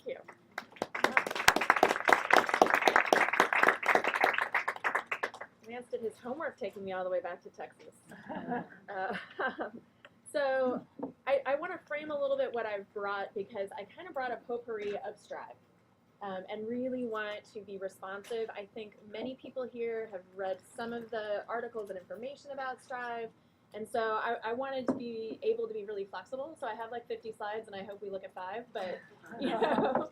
Thank you. Lance did his homework taking me all the way back to Texas. So I want to frame a little bit what I've brought, because I kind of brought a potpourri of Strive and really want to be responsive. I think many people here have read some of the articles and information about Strive, and so I wanted to be able to be really flexible. So I have like 50 slides, and I hope we look at 5, but you know.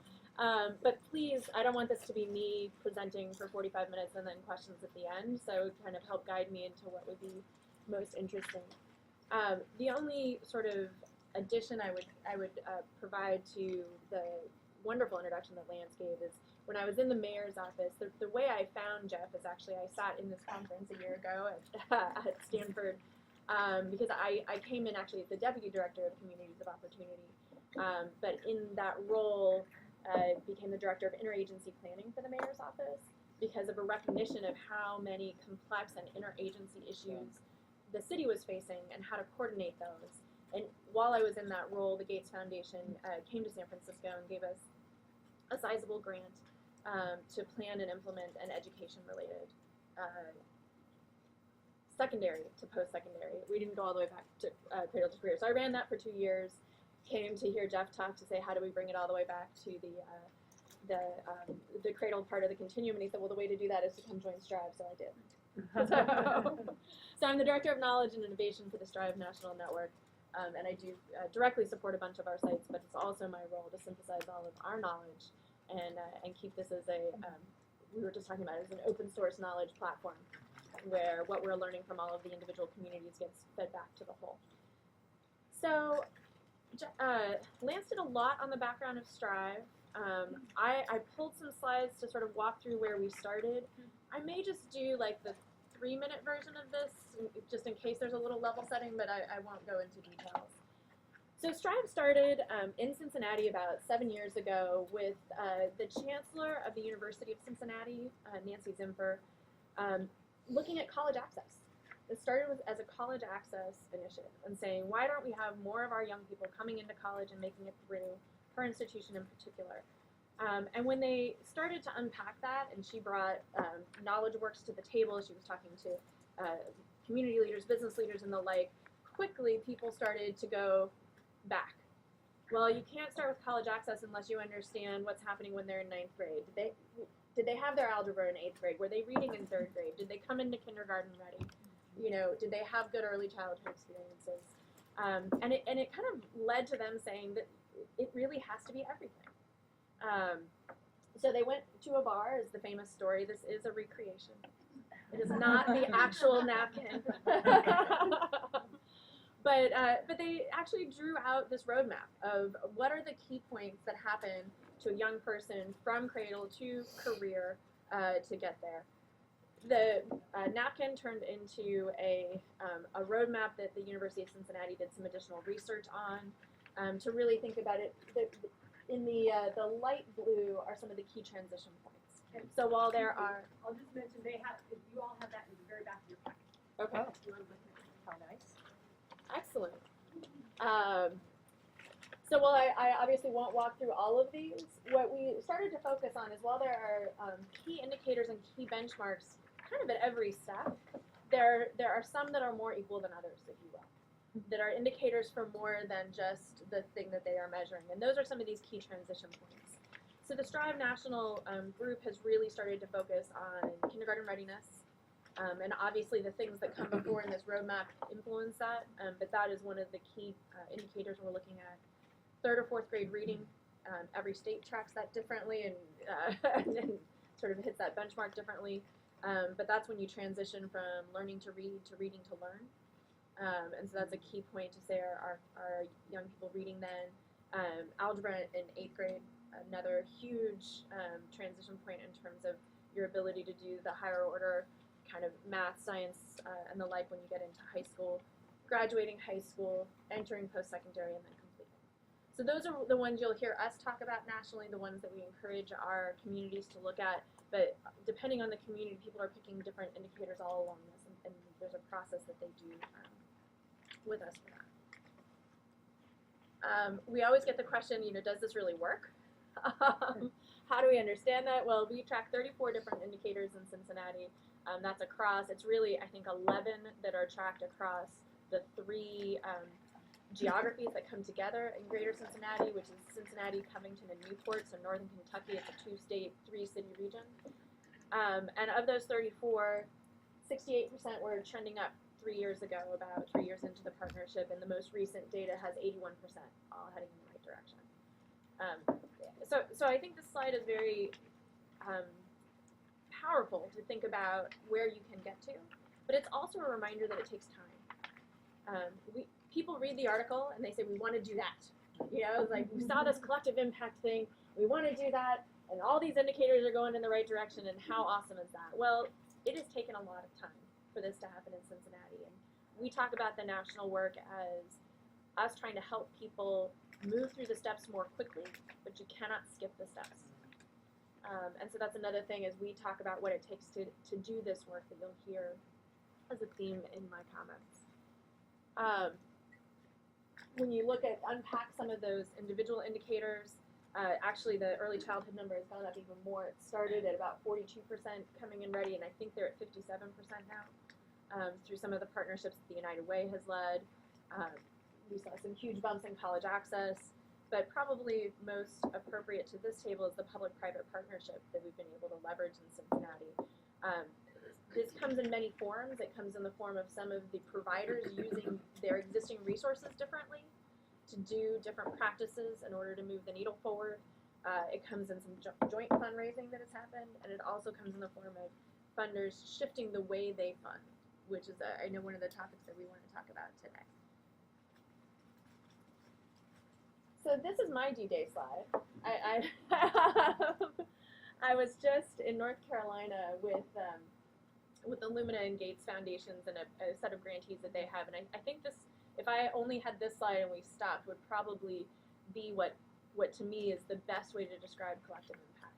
But please, I don't want this to be me presenting for 45 minutes and then questions at the end, so kind of help guide me into what would be most interesting. The only sort of addition I would provide to the wonderful introduction that Lance gave is when I was in the mayor's office, the way I found Jeff is actually I sat in this conference a year ago at Stanford because I came in actually as the Deputy Director of Communities of Opportunity, but in that role became the Director of Interagency Planning for the mayor's office because of a recognition of how many complex and interagency issues the city was facing and how to coordinate those. And while I was in that role, the Gates Foundation came to San Francisco and gave us a sizable grant to plan and implement an education-related secondary to post-secondary. We didn't go all the way back to cradle to career. So I ran that for 2 years, came to hear Jeff talk to say, how do we bring it all the way back to the cradle part of the continuum? And he said, well, the way to do that is to come join Strive, so I did. So I'm the Director of Knowledge and Innovation for the Strive National Network. And I do directly support a bunch of our sites, but it's also my role to synthesize all of our knowledge and keep this as a, we were just talking about it, as an open source knowledge platform where what we're learning from all of the individual communities gets fed back to the whole. So Lance did a lot on the background of Strive. I pulled some slides to sort of walk through where we started. I may just do like the 3-minute version of this, just in case there's a little level setting, but I won't go into details. So Strive started in Cincinnati about 7 years ago with the Chancellor of the University of Cincinnati, Nancy Zimfer, looking at college access. It started as a college access initiative and saying, why don't we have more of our young people coming into college and making it through, her institution in particular. And when they started to unpack that, and she brought knowledge works to the table, she was talking to community leaders, business leaders, and the like, quickly people started to go back. Well, you can't start with college access unless you understand what's happening when they're in 9th grade. Did they have their algebra in 8th grade? Were they reading in 3rd grade? Did they come into kindergarten ready? You know, did they have good early childhood experiences? And it kind of led to them saying that it really has to be everything. So they went to a bar, is the famous story. This is a recreation. It is not the actual napkin. But they actually drew out this roadmap of what are the key points that happen to a young person from cradle to career to get there. The napkin turned into a roadmap that the University of Cincinnati did some additional research on to really think about it. In the light blue are some of the key transition points. Okay. So while there are, I'll just mention you all have that in the very back of your packet. okay, You want to look at it? How nice. excellent. So while I obviously won't walk through all of these, what we started to focus on is while there are key indicators and key benchmarks kind of at every step, there are some that are more equal than others, if you will, that are indicators for more than just the thing that they are measuring. And those are some of these key transition points. So the Strive National group has really started to focus on kindergarten readiness. And obviously the things that come before in this roadmap influence that, but that is one of the key indicators we're looking at. 3rd or 4th grade reading, every state tracks that differently and sort of hits that benchmark differently. But that's when you transition from learning to read to reading to learn. And so that's a key point to say are young people reading then. Algebra in 8th grade, another huge transition point in terms of your ability to do the higher order kind of math, science, and the like when you get into high school, graduating high school, entering post-secondary, and then completing. So those are the ones you'll hear us talk about nationally, the ones that we encourage our communities to look at. But depending on the community, people are picking different indicators all along this, and there's a process that they do with us for that. We always get the question, does this really work? How do we understand that? Well, we track 34 different indicators in Cincinnati. That's across, it's really, I think, 11 that are tracked across the three geographies that come together in greater Cincinnati, which is Cincinnati, Covington, and Newport. So northern Kentucky, it's a two-state, three-city region. And of those 34, 68% were trending up 3 years ago, about 3 years into the partnership, and the most recent data has 81%, all heading in the right direction. So I think this slide is very powerful to think about where you can get to, but it's also a reminder that it takes time. People read the article and they say, we want to do that. You know, it's like, we saw this collective impact thing, we want to do that, and all these indicators are going in the right direction, and how awesome is that? Well, it has taken a lot of time for this to happen in Cincinnati, and we talk about the national work as us trying to help people move through the steps more quickly, but you cannot skip the steps. And so that's another thing as we talk about what it takes to do this work that you'll hear as a theme in my comments. When you look at, unpack some of those individual indicators, actually the early childhood number has gone up even more. It started at about 42% coming in ready, and I think they're at 57% now through some of the partnerships that the United Way has led. We saw some huge bumps in college access, but probably most appropriate to this table is the public-private partnership that we've been able to leverage in Cincinnati. This comes in many forms. It comes in the form of some of the providers using their existing resources differently to do different practices in order to move the needle forward. It comes in some joint fundraising that has happened, and it also comes in the form of funders shifting the way they fund, which is, I know, one of the topics that we want to talk about today. So this is my D-Day slide. I was just in North Carolina with the Lumina and Gates Foundations and a set of grantees that they have, and I think this, if I only had this slide and we stopped, would probably be what to me is the best way to describe collective impact.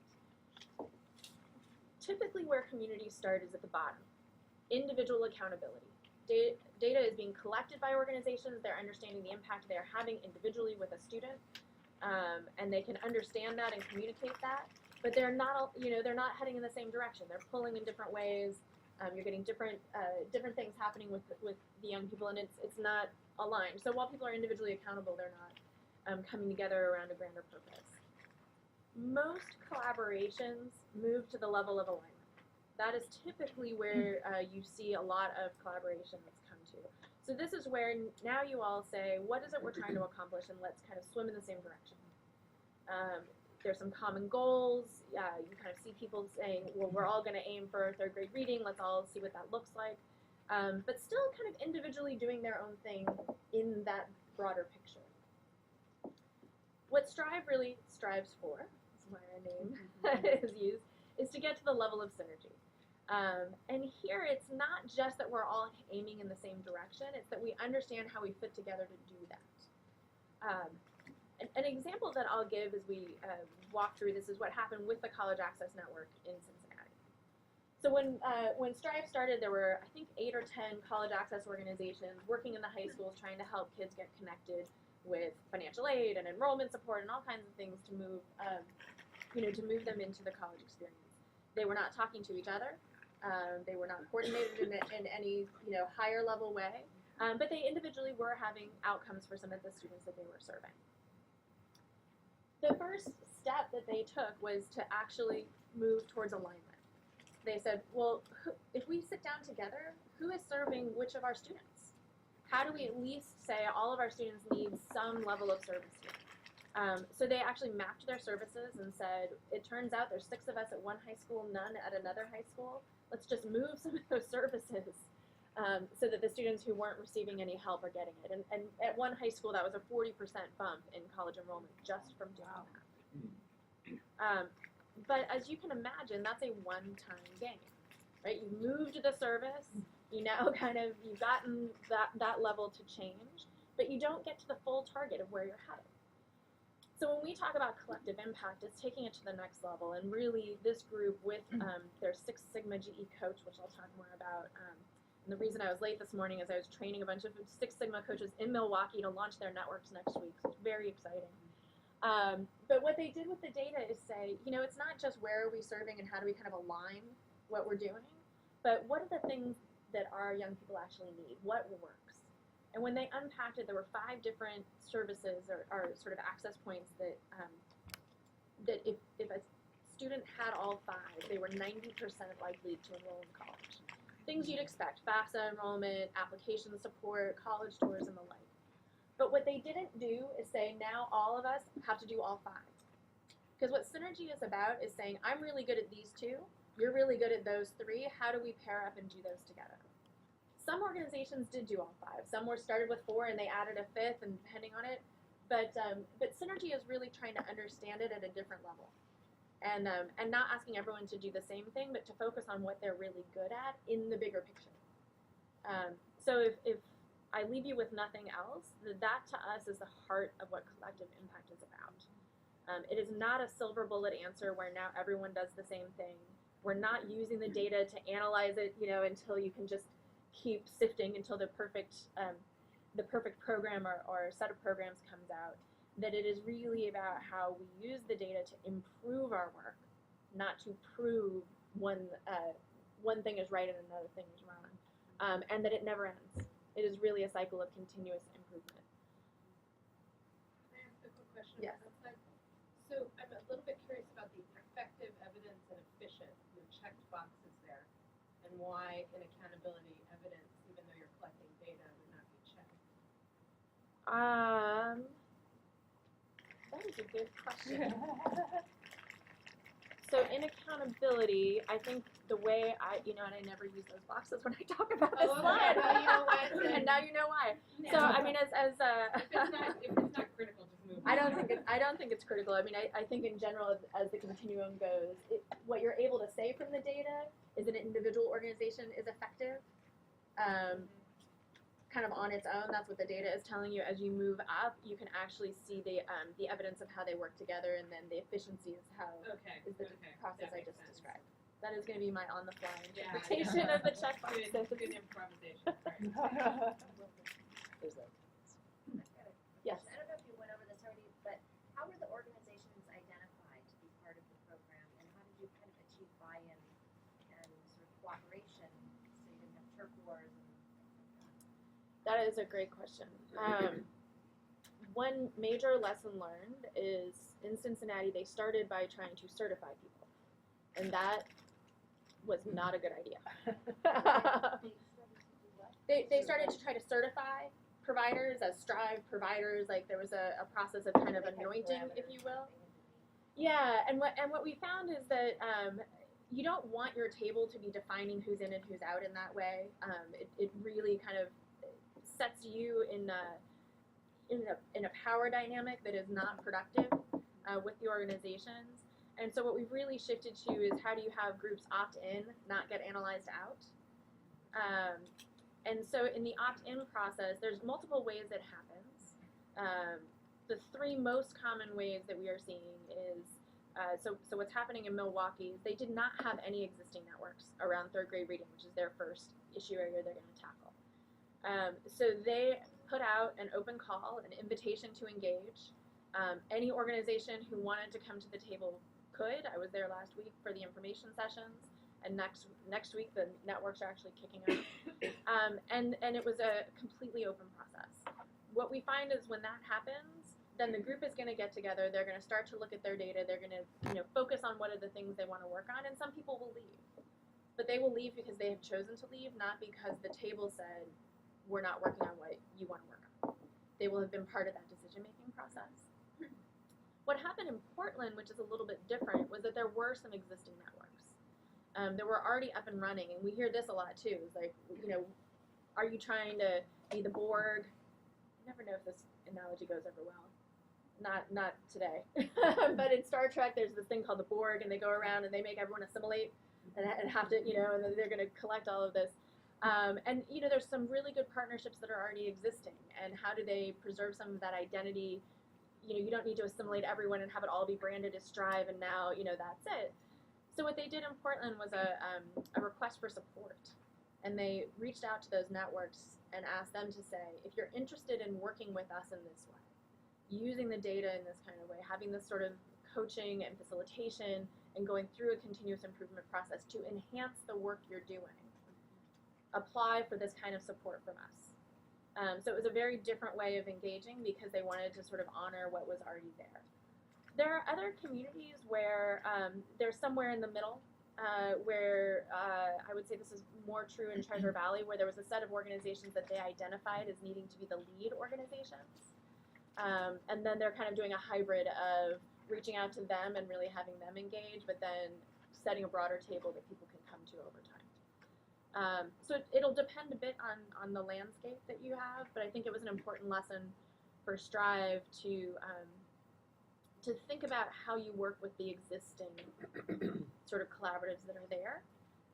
Typically where communities start is at the bottom. Individual accountability. Data is being collected by organizations, they're understanding the impact they're having individually with a student, and they can understand that and communicate that, but they're not, they're not heading in the same direction. They're pulling in different ways. You're getting different things happening with the young people, and it's not aligned. So while people are individually accountable, they're not coming together around a grander purpose. Most collaborations move to the level of alignment. That is typically where you see a lot of collaborations come to. So this is where now you all say, what is it we're trying to accomplish, and let's kind of swim in the same direction. There's some common goals. You kind of see people saying, well, we're all going to aim for third grade reading. Let's all see what that looks like. But still kind of individually doing their own thing in that broader picture. What Strive really strives for, is why our name is used, is to get to the level of synergy. And here it's not just that we're all aiming in the same direction, it's that we understand how we fit together to do that. An example that I'll give as we walk through this is what happened with the College Access Network in Cincinnati. So when Strive started, there were, I think, 8 or 10 college access organizations working in the high schools trying to help kids get connected with financial aid and enrollment support and all kinds of things to move, to move them into the college experience. They were not talking to each other. They were not coordinated in any higher level way, but they individually were having outcomes for some of the students that they were serving. The first step that they took was to actually move towards alignment. They said, well, if we sit down together, who is serving which of our students? How do we at least say all of our students need some level of service here? So they actually mapped their services and said, it turns out there's 6 of us at one high school, none at another high school. Let's just move some of those services so that the students who weren't receiving any help are getting it. And at one high school, that was a 40% bump in college enrollment just from doing that. But as you can imagine, that's a one-time gain, right? You moved the service, you've gotten that level to change, but you don't get to the full target of where you're headed. So when we talk about collective impact, it's taking it to the next level, and really this group with their Six Sigma GE coach, which I'll talk more about, and the reason I was late this morning is I was training a bunch of Six Sigma coaches in Milwaukee to launch their networks next week, so it's very exciting. But what they did with the data is say, you know, it's not just where are we serving and how do we kind of align what we're doing, but what are the things that our young people actually need? What works? And when they unpacked it, there were 5 different services or sort of access points that that if a student had all 5, they were 90% likely to enroll in college. Things you'd expect: FAFSA enrollment, application support, college tours, and the like. But what they didn't do is say, now all of us have to do all 5. Because what synergy is about is saying, I'm really good at these 2, you're really good at those 3, how do we pair up and do those together? Some organizations did do all 5. Some were started with 4 and they added a 5th, and depending on it. But synergy is really trying to understand it at a different level. And not asking everyone to do the same thing, but to focus on what they're really good at in the bigger picture. So if I leave you with nothing else, that to us is the heart of what collective impact is about. It is not a silver bullet answer where now everyone does the same thing. We're not using the data to analyze it, you know, until you can just keep sifting until the perfect program or set of programs comes out. That it is really about how we use the data to improve our work, not to prove one thing is right and another thing is wrong, and that it never ends. It is really a cycle of continuous improvement. Can I ask a quick question? Yes. On that side? So I'm a little bit curious about the effective, evidence, and efficient, your checked boxes there, and why in accountability evidence, even though you're collecting data, would not be checked. That is a good question. So in accountability, I think the way and I never use those boxes when I talk about this slide. Well, you know what? And now you know why. No. So I mean, if it's not critical, just move. I don't think it's critical. I mean, I think in general, as the continuum goes, what you're able to say from the data is an individual organization is effective, kind of on its own. That's what the data is telling you. As you move up, you can actually see the evidence of how they work together, and then the efficiency is how is the process I just described. That is going to be my on-the-fly interpretation of the checkboxes. Good improvisation. Right. Yes. I don't know if you went over this already, but how were the organizations identified to be part of the program, and how did you kind of achieve buy-in and sort of cooperation so you didn't have turf wars and things like that? That is a great question. One major lesson learned is in Cincinnati, they started by trying to certify people, and that was not a good idea. They started to try to certify providers as Strive providers. Like there was a process of kind of anointing, if you will. Yeah, and what we found is that you don't want your table to be defining who's in and who's out in that way. It really kind of sets you in a power dynamic that is not productive with the organizations. And so what we've really shifted to is how do you have groups opt in, not get analyzed out. And so in the opt-in process, there's multiple ways it happens. The 3 most common ways that we are seeing is, so what's happening in Milwaukee is they did not have any existing networks around 3rd grade reading, which is their first issue area they're going to tackle. So they put out an open call, an invitation to engage. Any organization who wanted to come to the table could. I was there last week for the information sessions, and next week the networks are actually kicking off. And it was a completely open process. What we find is when that happens, then the group is going to get together. They're going to start to look at their data. They're going to focus on what are the things they want to work on, and some people will leave. But they will leave because they have chosen to leave, not because the table said, we're not working on what you want to work on. They will have been part of that decision-making process. What happened in Portland, which is a little bit different, was that there were some existing networks. That were already up and running, and we hear this a lot too. It's like, are you trying to be the Borg? I never know if this analogy goes over well. Not today. But in Star Trek, there's this thing called the Borg, and they go around and they make everyone assimilate and have to, and then they're going to collect all of this. And there's some really good partnerships that are already existing, and how do they preserve some of that identity? You don't need to assimilate everyone and have it all be branded as Strive, and now, that's it. So what they did in Portland was a request for support, and they reached out to those networks and asked them to say, if you're interested in working with us in this way, using the data in this kind of way, having this sort of coaching and facilitation and going through a continuous improvement process to enhance the work you're doing, apply for this kind of support from us. So it was a very different way of engaging because they wanted to sort of honor what was already there. There are other communities where they're somewhere in the middle, where I would say this is more true in Treasure Valley, where there was a set of organizations that they identified as needing to be the lead organizations. And then they're kind of doing a hybrid of reaching out to them and really having them engage, but then setting a broader table that people can come to over time. So it'll depend a bit on the landscape that you have, but I think it was an important lesson for Strive to think about how you work with the existing sort of collaboratives that are there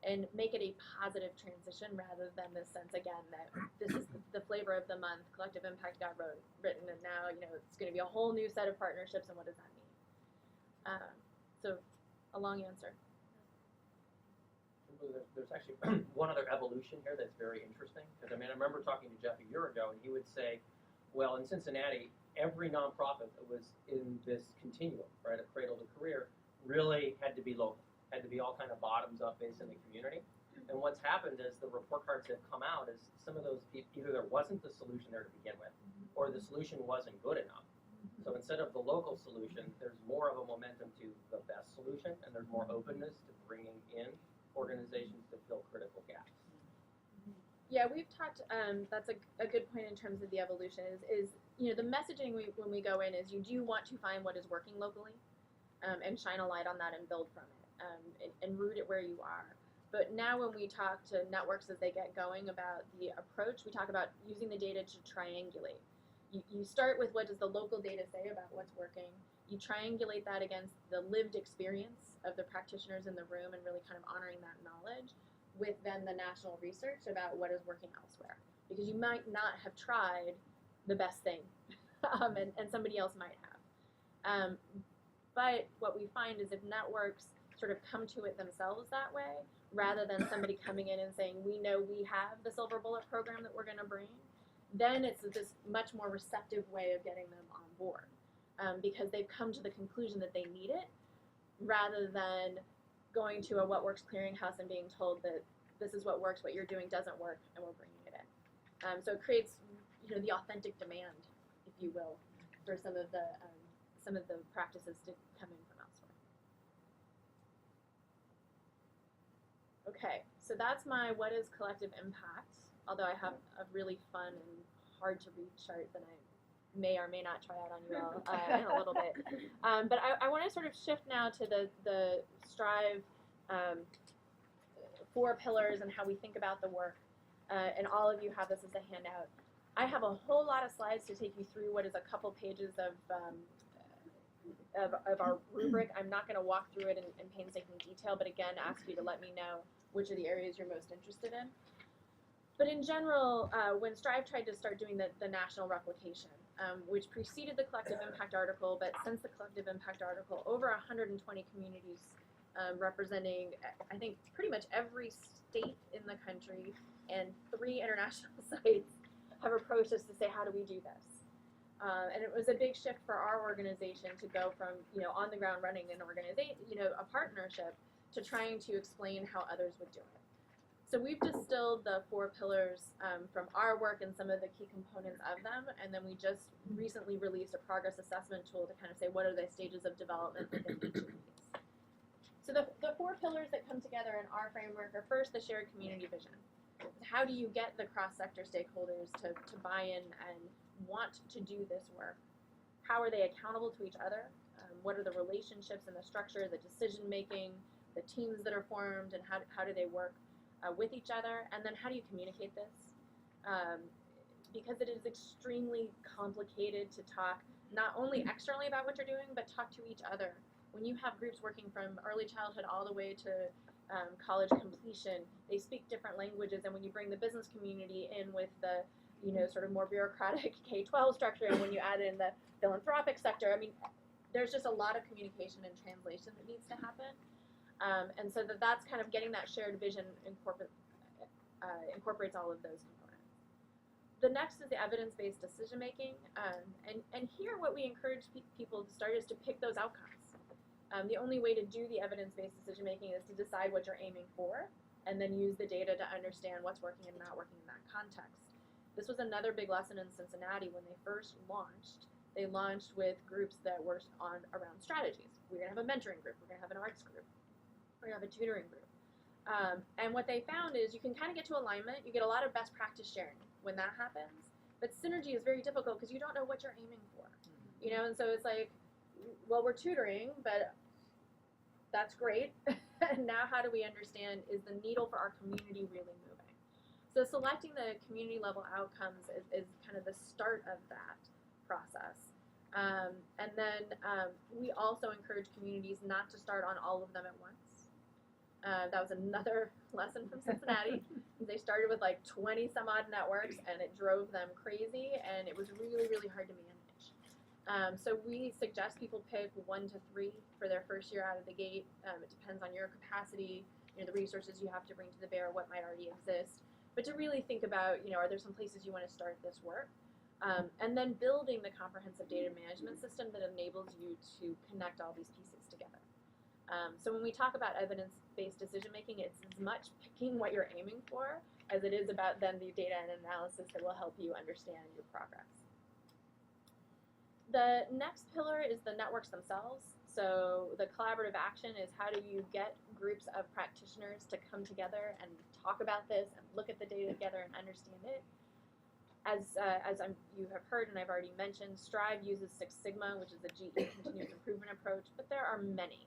and make it a positive transition rather than this sense, again, that this is the flavor of the month, collective impact got written, and now, it's going to be a whole new set of partnerships, and what does that mean? So, a long answer. There's actually one other evolution here that's very interesting. Because I remember talking to Jeff a year ago, and he would say, well, in Cincinnati, every nonprofit that was in this continuum, right, a cradle to career, really had to be local, had to be all kind of bottoms up based in the community. And what's happened is the report cards that come out is some of those people, either there wasn't the solution there to begin with, or the solution wasn't good enough. So instead of the local solution, there's more of a momentum to the best solution, and there's more openness to bringing in organizations to fill critical gaps. Yeah, we've talked, that's a good point in terms of the evolution, is the messaging when we go in is you do want to find what is working locally and shine a light on that and build from it and root it where you are. But now when we talk to networks as they get going about the approach, we talk about using the data to triangulate. You start with what does the local data say about what's working. You triangulate that against the lived experience of the practitioners in the room and really kind of honoring that knowledge with then the national research about what is working elsewhere. Because you might not have tried the best thing, and somebody else might have. But what we find is if networks sort of come to it themselves that way, rather than somebody coming in and saying, we know we have the Silver Bullet program that we're going to bring, then it's this much more receptive way of getting them on board. Because they've come to the conclusion that they need it, rather than going to a What Works clearinghouse and being told that this is what works, what you're doing doesn't work, and we're bringing it in. So it creates, the authentic demand, if you will, for some of the practices to come in from elsewhere. Okay, so that's my what is collective impact. Although I have a really fun and hard to read chart that I may or may not try out on you all in a little bit. But I want to sort of shift now to the Strive 4 pillars and how we think about the work. And all of you have this as a handout. I have a whole lot of slides to take you through what is a couple pages of our rubric. I'm not going to walk through it in painstaking detail, but again, ask you to let me know which are the areas you're most interested in. But in general, when Strive tried to start doing the national replication, which preceded the collective impact article, but since the collective impact article, over 120 communities representing, I think, pretty much every state in the country and 3 international sites have approached us to say, how do we do this? And it was a big shift for our organization to go from, on the ground running an organization, a partnership, to trying to explain how others would do it. So we've distilled the 4 pillars from our work and some of the key components of them, and then we just recently released a progress assessment tool to kind of say what are the stages of development within each of these. So the 4 pillars that come together in our framework are first the shared community vision. How do you get the cross-sector stakeholders to buy in and want to do this work? How are they accountable to each other? What are the relationships and the structure, the decision-making, the teams that are formed, and how do they work with each other? And then how do you communicate this? Because it is extremely complicated to talk not only externally about what you're doing, but talk to each other. When you have groups working from early childhood all the way to college completion, they speak different languages, and when you bring the business community in with the sort of more bureaucratic K-12 structure, and when you add in the philanthropic sector, there's just a lot of communication and translation that needs to happen. And so that's kind of getting that shared vision incorporates all of those components. the next is the evidence-based decision-making, and here what we encourage people to start is to pick those outcomes. The only way to do the evidence-based decision-making is to decide what you're aiming for, and then use the data to understand what's working and not working in that context. This was another big lesson in Cincinnati when they first launched. They launched with groups that were around strategies. We're going to have a mentoring group. We're going to have an arts group. We're going to have a tutoring group. And what they found is you can kind of get to alignment. You get a lot of best practice sharing when that happens. But synergy is very difficult because you don't know what you're aiming for. You know, and so it's like, well, we're tutoring, but that's great. And now how do we understand, is the needle for our community really moving? So selecting the community level outcomes is kind of the start of that process. And then we also encourage communities not to start on all of them at once. That was another lesson from Cincinnati. They started with like 20 some odd networks, and it drove them crazy, and it was really, really hard to manage. So we suggest people pick 1 to 3 for their first year out of the gate. It depends on your capacity, you know, the resources you have to bring to the bear, what might already exist. But to really think about, you know, are there some places you want to start this work? And then building the comprehensive data management system that enables you to connect all these pieces together. So when we talk about evidence-based decision-making, it's as much picking what you're aiming for as it is about then the data and analysis that will help you understand your progress. The next pillar is the networks themselves. So the collaborative action is how do you get groups of practitioners to come together and talk about this and look at the data together and understand it. As you have heard and I've already mentioned, Strive uses Six Sigma, which is a GE continuous improvement approach, but there are many.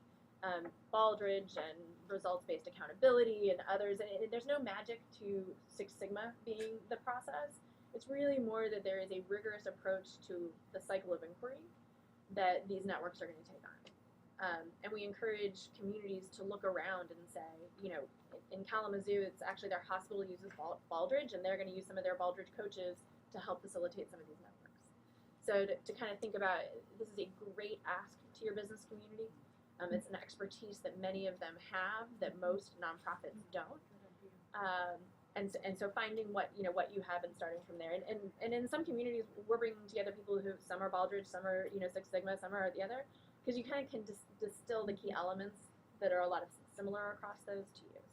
Baldrige and results-based accountability and others. And there's no magic to Six Sigma being the process. It's really more that there is a rigorous approach to the cycle of inquiry that these networks are going to take on. And we encourage communities to look around and say, you know, in Kalamazoo, it's actually their hospital uses Baldrige, and they're going to use some of their Baldrige coaches to help facilitate some of these networks. So to kind of think about, this is a great ask to your business community. It's an expertise that many of them have that most nonprofits don't. And so finding what you have and starting from there. And in some communities, we're bringing together people who, some are Baldrige, some are Six Sigma, some are the other, because you kind of can distill the key elements that are a lot of similar across those to use.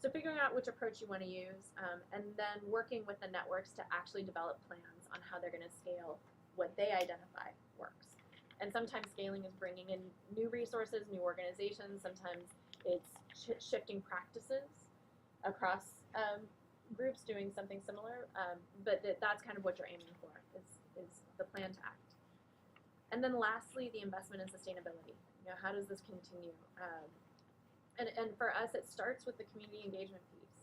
So figuring out which approach you want to use, and then working with the networks to actually develop plans on how they're going to scale what they identify works. And sometimes scaling is bringing in new resources, new organizations. Sometimes it's shifting practices across groups doing something similar. But that's kind of what you're aiming for, is the plan to act. And then lastly, the investment in sustainability. You know, how does this continue? And for us, it starts with the community engagement piece.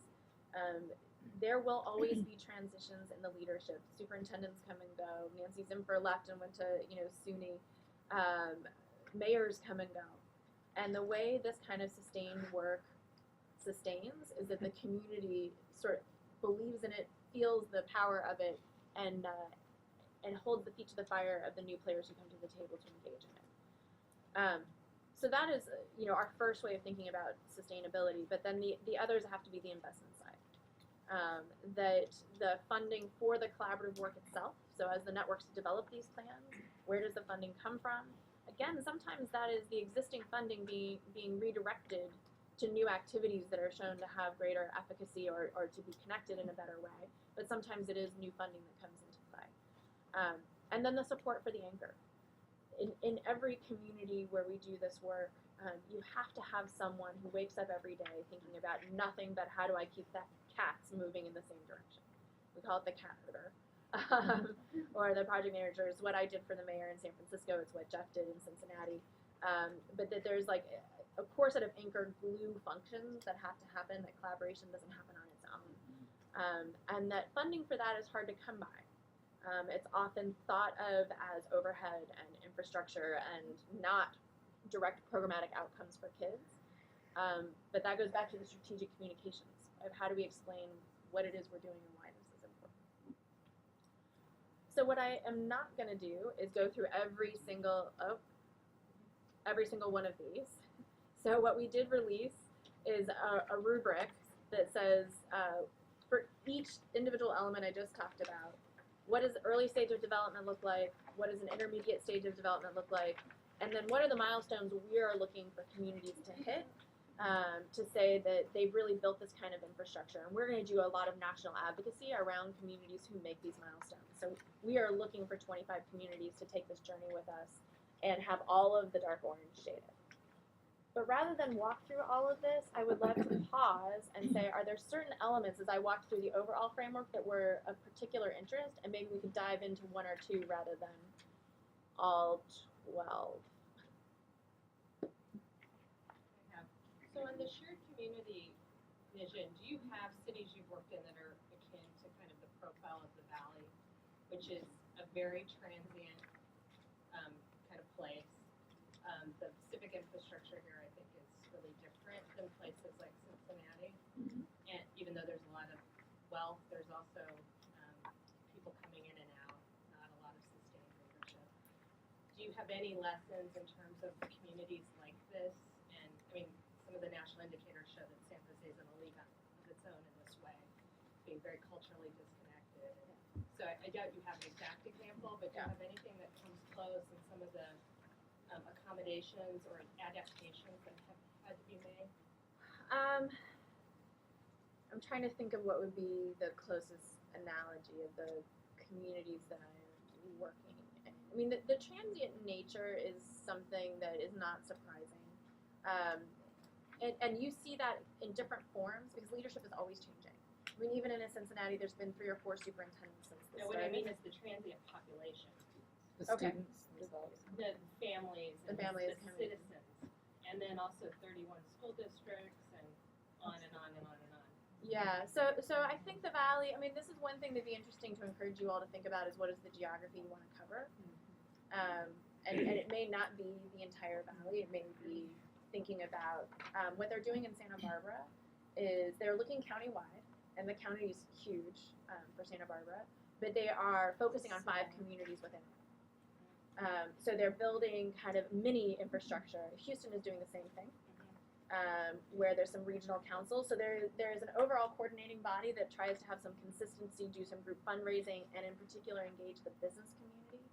There will always be transitions in the leadership. Superintendents come and go. Nancy Zimfer left and went to SUNY. Mayors come and go. And the way this kind of sustained work sustains is that the community sort of believes in it, feels the power of it, and holds the feet to the fire of the new players who come to the table to engage in it. So that is our first way of thinking about sustainability, but then the others have to be the investment side. That the funding for the collaborative work itself, so as the networks develop these plans, where does the funding come from? Again, sometimes that is the existing funding being redirected to new activities that are shown to have greater efficacy or to be connected in a better way, but sometimes it is new funding that comes into play. And then the support for the anchor. In every community where we do this work, you have to have someone who wakes up every day thinking about nothing but how do I keep that cats moving in the same direction. We call it the cat herder. Or the project managers. What I did for the mayor in San Francisco, it's what Jeff did in Cincinnati. But that there's like a core set of anchor glue functions that have to happen, that collaboration doesn't happen on its own. And that funding for that is hard to come by. It's often thought of as overhead and infrastructure and not direct programmatic outcomes for kids. But that goes back to the strategic communications of how do we explain what it is we're doing and why this is important. So what I am not going to do is go through every single one of these. So what we did release is a rubric that says for each individual element I just talked about, what does early stage of development look like? What does an intermediate stage of development look like? And then what are the milestones we are looking for communities to hit to say that they've really built this kind of infrastructure? And we're going to do a lot of national advocacy around communities who make these milestones. So we are looking for 25 communities to take this journey with us and have all of the dark orange data. But rather than walk through all of this, I would love to pause and say, are there certain elements as I walk through the overall framework that were of particular interest, and maybe we could dive into one or two rather than all 12. So in the shared community vision, do you have cities you've worked in that are akin to kind of the profile of the Valley, which is a very transient kind of place? The civic infrastructure here, I think, is really different than places like Cincinnati. Mm-hmm. And even though there's a lot of wealth, there's also people coming in and out, not a lot of sustained leadership. Do you have any lessons in terms of communities like this? And I mean, some of the national indicators show that San Jose is in a league of its own in this way, being very culturally disconnected. So I doubt you have an exact example, but do you have anything that comes close in some of the accommodations or adaptations that have had to be made? I'm trying to think of what would be the closest analogy of the communities that I'm working in. I mean, the transient nature is something that is not surprising. And you see that in different forms because leadership is always changing. I mean, even in Cincinnati, there's been 3 or 4 superintendents since the No, what start. I mean is the transient population, The Okay. students themselves. the families, The and families the coming in. citizens, and then also 31 school districts, and on and on and on and on. Yeah, so I think the Valley, I mean, this is one thing that'd be interesting to encourage you all to think about is what is the geography you want to cover. And it may not be the entire Valley, it may be thinking about what they're doing in Santa Barbara is they're looking countywide, and the county is huge for Santa Barbara, but they are focusing on 5 communities within it. So they're building kind of mini infrastructure. Houston is doing the same thing. Where there's some regional councils. So there is an overall coordinating body that tries to have some consistency, do some group fundraising, and in particular engage the business community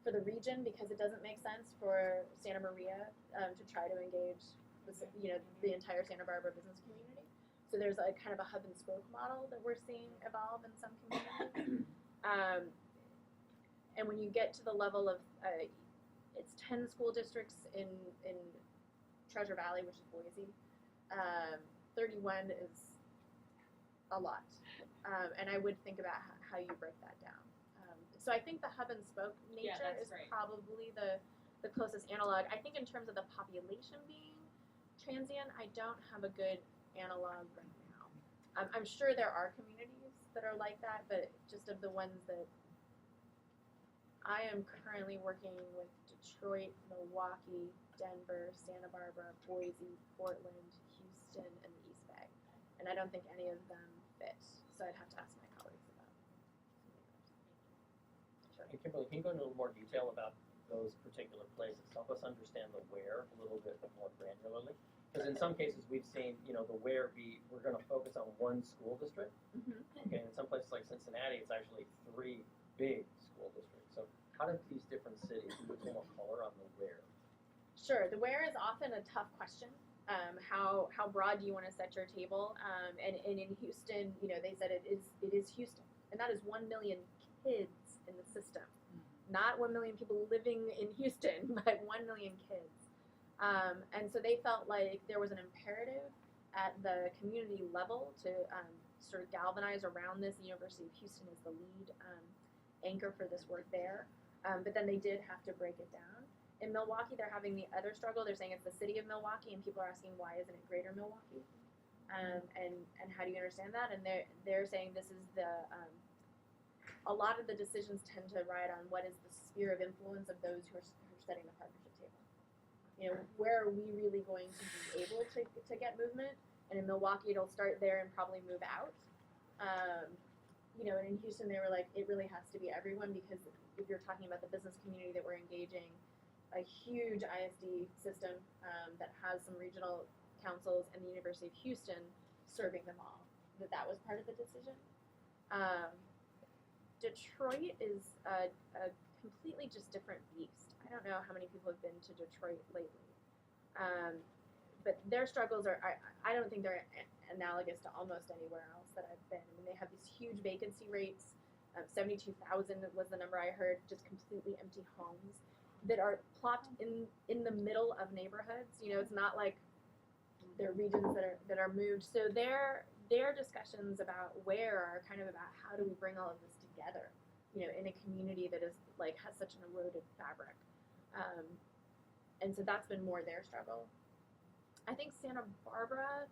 for the region because it doesn't make sense for Santa Maria to try to engage the entire Santa Barbara business community. So there's a kind of a hub and spoke model that we're seeing evolve in some communities. And when you get to the level of it's 10 school districts in Treasure Valley, which is Boise. 31 is a lot. And I would think about how you break that down. So I think the hub and spoke nature is right. probably the closest analog. I think in terms of the population being transient, I don't have a good analog right now. I'm sure there are communities that are like that, but just of the ones that I am currently working with Detroit, Milwaukee, Denver, Santa Barbara, Boise, Portland, Houston, and the East Bay. And I don't think any of them fit, so I'd have to ask my colleagues about Sure. And Kimberly, can you go into a little more detail about those particular places? Help us understand the where a little bit more granularly. Because in some cases we've seen, the where we're going to focus on one school district. Okay, in some places like Cincinnati, it's actually 3 big school districts. So how do these different cities give a little more color on the where? Sure, the where is often a tough question. How broad do you want to set your table? And in Houston, they said it is Houston, and that is 1 million kids in the system, not 1 million people living in Houston, but 1 million kids. And so they felt like there was an imperative at the community level to sort of galvanize around this. The University of Houston is the lead anchor for this work there, but then they did have to break it down. In Milwaukee, they're having the other struggle. They're saying it's the city of Milwaukee, and people are asking why isn't it Greater Milwaukee, and how do you understand that? And they're saying this is a lot of the decisions tend to ride on what is the sphere of influence of those who are setting the partnership table. Where are we really going to be able to get movement? And in Milwaukee, it'll start there and probably move out. And in Houston, they were like, it really has to be everyone because if you're talking about the business community that we're engaging, a huge ISD system that has some regional councils and the University of Houston serving them all, that was part of the decision. Detroit is a completely just different beast. I don't know how many people have been to Detroit lately, but their struggles are, I don't think they're analogous to almost anywhere else that I've been. I mean, they have these huge vacancy rates. 72,000 was the number I heard, just completely empty homes that are plopped in the middle of neighborhoods. You know, it's not like they're regions that are moved. So their discussions about where are kind of about how do we bring all of this together, you know, in a community that is like has such an eroded fabric. And so that's been more their struggle. I think Santa Barbara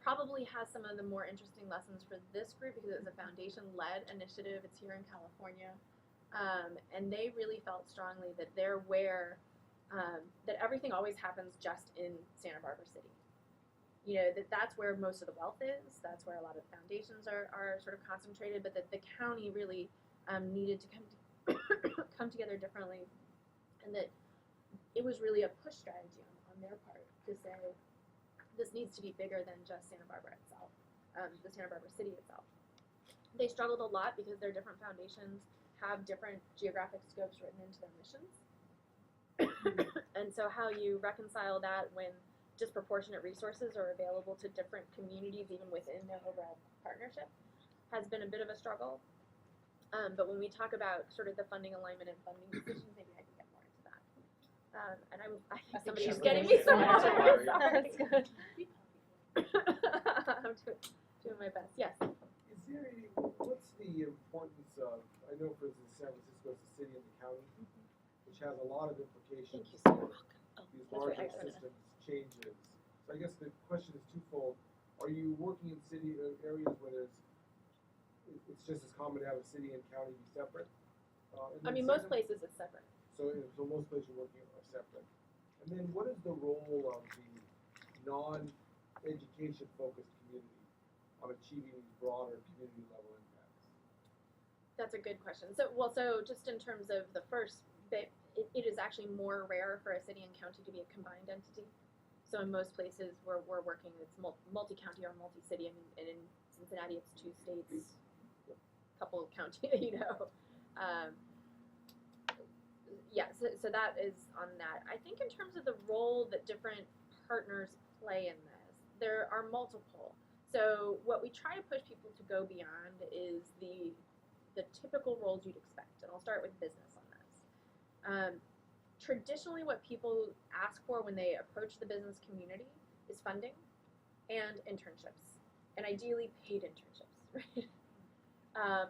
probably has some of the more interesting lessons for this group because it's a foundation-led initiative. It's here in California. And they really felt strongly that they're where, that everything always happens just in Santa Barbara City. You know, that's where most of the wealth is. That's where a lot of the foundations are sort of concentrated, but that the county really needed to come together differently. And that it was really a push strategy on their part to say, this needs to be bigger than just Santa Barbara itself, the Santa Barbara City itself. They struggled a lot because their different foundations have different geographic scopes written into their missions. And so how you reconcile that when disproportionate resources are available to different communities, even within their overall partnership, has been a bit of a struggle. But when we talk about sort of the funding alignment and funding decisions, maybe I can get more into that. And I think somebody's getting me some water. Sorry. That's good. I'm doing my best. Yes. What's the importance of, I know for instance San Francisco is a city in the county, which has a lot of implications Thank you so for much. these That's larger right, I got it. systems changes. So I guess the question is twofold. Are you working in city areas where it's just as common to have a city and county be separate? I mean, most places it's separate. So most places you're working are separate. And then what is the role of the non-education focused community on achieving these broader community level impacts? That's a good question. So just in terms of the first bit, it is actually more rare for a city and county to be a combined entity. So in most places we're working, it's multi-county or multi-city, and in Cincinnati it's 2 states, a couple of county, you know. So that is on that. I think in terms of the role that different partners play in this, there are multiple. So what we try to push people to go beyond is the typical roles you'd expect, and I'll start with business on this. Traditionally, what people ask for when they approach the business community is funding and internships, and ideally paid internships, right?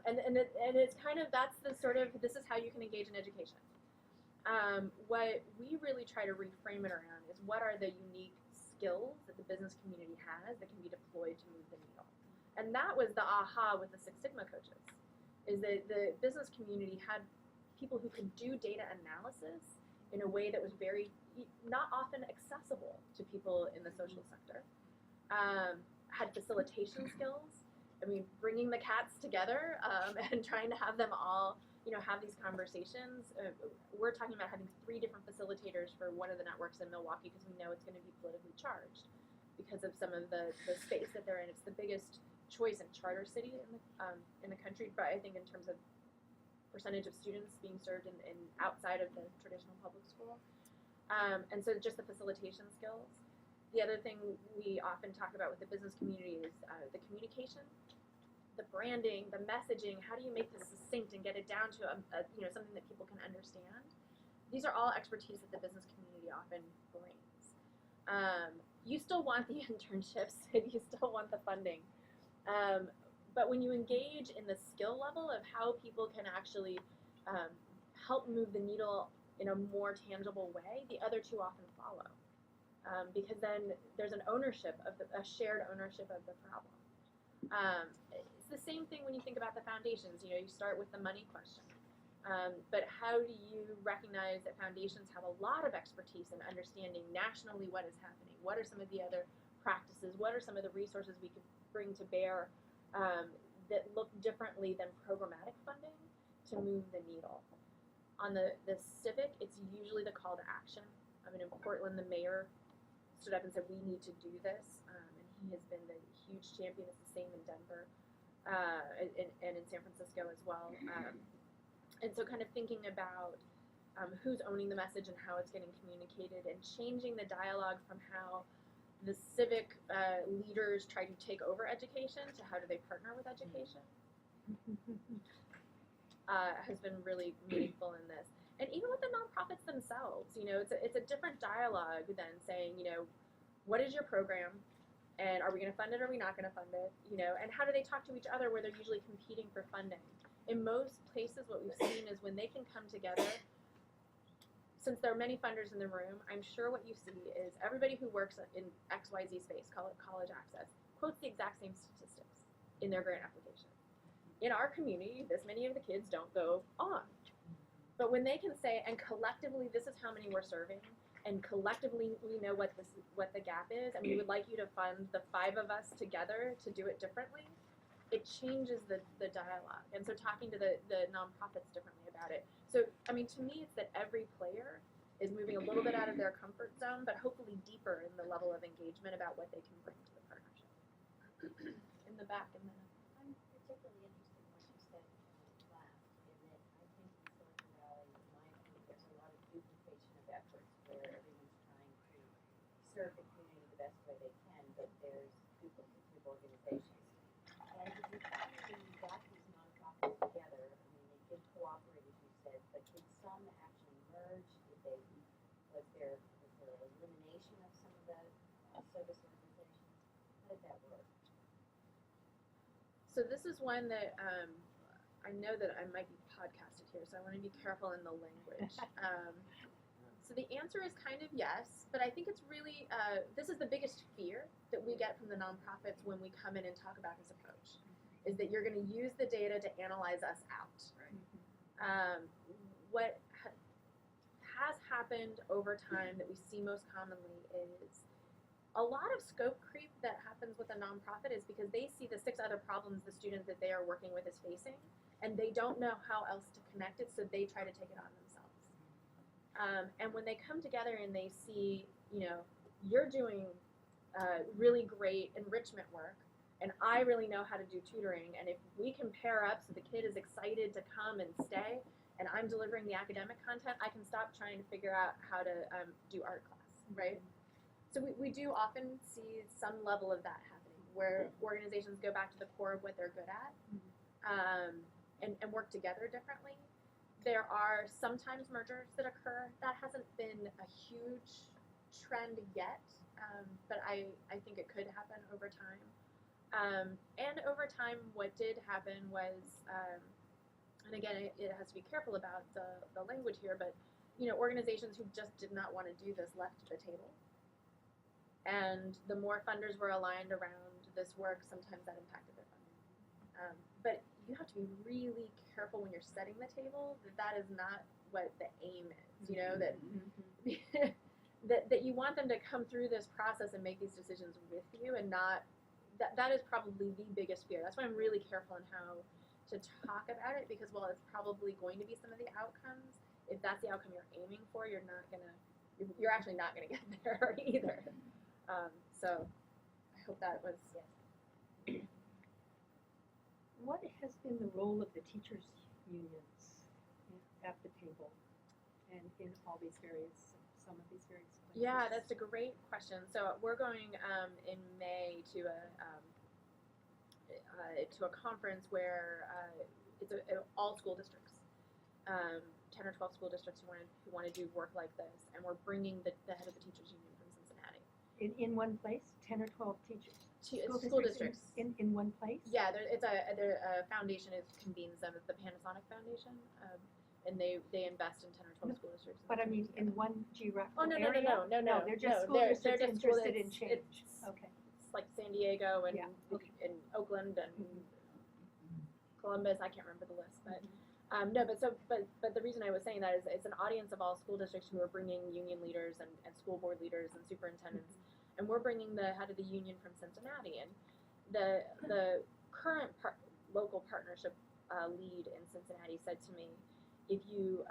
And it's kind of, that's the sort of, this is how you can engage in education. What we really try to reframe it around is what are the unique skills that the business community has that can be deployed to move the needle. And that was the aha with the Six Sigma coaches, is that the business community had people who could do data analysis in a way that was very, not often accessible to people in the social sector, had facilitation skills. I mean, bringing the cats together and trying to have them all, you know, have these conversations. We're talking about having 3 different facilitators for one of the networks in Milwaukee because we know it's going to be politically charged because of some of the space that they're in. It's the biggest choice and charter city in the country, but I think in terms of percentage of students being served in outside of the traditional public school. And so just the facilitation skills. The other thing we often talk about with the business community is the communication, the branding, the messaging. How do you make this succinct and get it down to something that people can understand? These are all expertise that the business community often brings. You still want the internships and you still want the funding. But when you engage in the skill level of how people can actually help move the needle in a more tangible way, the other 2 often follow. Because then there's an ownership of a shared ownership of the problem. It's the same thing when you think about the foundations. You know, you start with the money question. But how do you recognize that foundations have a lot of expertise in understanding nationally what is happening? What are some of the other practices? What are some of the resources we could bring to bear that look differently than programmatic funding to move the needle? On the civic, it's usually the call to action. I mean, in Portland, the mayor stood up and said, we need to do this. And he has been the huge champion. It's the same in Denver. and in San Francisco as well. And so kind of thinking about who's owning the message and how it's getting communicated, and changing the dialogue from how the civic leaders try to take over education to how do they partner with education has been really meaningful in this. And even with the nonprofits themselves, it's a different dialogue than saying, what is your program, and are we going to fund it or are we not going to fund it, and how do they talk to each other where they're usually competing for funding. In most places, what we've seen is when they can come together, since there are many funders in the room, I'm sure what you see is everybody who works in XYZ space, call it college access, quotes the exact same statistics in their grant application. In our community, this many of the kids don't go on. But when they can say, and collectively, this is how many we're serving, and collectively we know what the gap is, and we would like you to fund the 5 of us together to do it differently, it changes the dialogue. And so talking to the nonprofits differently about it. So, I mean, to me, it's that every player is moving a little bit out of their comfort zone, but hopefully deeper in the level of engagement about what they can bring to the partnership. In the back, and then I'm particularly interested in what you said last, in that I think in Silicon Valley, in my opinion, there's a lot of duplication of efforts where everyone's trying to serve the community the best way they can, but there's duplicative organizations. And did you find when you got these nonprofits together, I mean, they did cooperate, as you said, but did some actually merge? Was there elimination of some of the service organizations? How did that work? so this is one that I know that I might be podcasted here, so I want to be careful in the language. So the answer is kind of yes, but I think it's really, this is the biggest fear that we get from the nonprofits when we come in and talk about this approach, is that you're going to use the data to analyze us out. What has happened over time that we see most commonly is a lot of scope creep that happens with a nonprofit is because they see the 6 other problems the student that they are working with is facing, and they don't know how else to connect it, so they try to take it on themselves. And when they come together and they see, you're doing really great enrichment work, and I really know how to do tutoring, and if we can pair up so the kid is excited to come and stay, and I'm delivering the academic content, I can stop trying to figure out how to do art class, right? So we do often see some level of that happening, where organizations go back to the core of what they're good at, and work together differently. There are sometimes mergers that occur. That hasn't been a huge trend yet, but I think it could happen over time. And over time, what did happen was, and again, it has to be careful about the language here, but organizations who just did not want to do this left the table. And the more funders were aligned around this work, sometimes that impacted their funding. But you have to be really careful when you're setting the table that is not what the aim is, that that you want them to come through this process and make these decisions with you, and not, that is probably the biggest fear. That's why I'm really careful in how to talk about it, because while it's probably going to be some of the outcomes, if that's the outcome you're aiming for, you're actually not gonna get there either. So I hope that was, What has been the role of the teachers' unions at the table and in all these some of these various places? yeah, that's a great question. So we're going in May to a conference where it's all school districts, 10 or 12 school districts who want to do work like this, and we're bringing the head of the teachers union from Cincinnati. In one place, 10 or 12 teachers? School districts. In one place? Yeah, it's a foundation. It convenes them. It's the Panasonic Foundation, and they invest in 10 or 12 school districts. But I mean, in one geographical no, area? no. They're just school they're districts just school- interested in change. Okay. It's like San Diego and okay. and Oakland and Columbus. I can't remember the list, but but the reason I was saying that is it's an audience of all school districts who are bringing union leaders and school board leaders and superintendents, and we're bringing the head of the union from Cincinnati, and the current local partnership lead in Cincinnati said to me, if you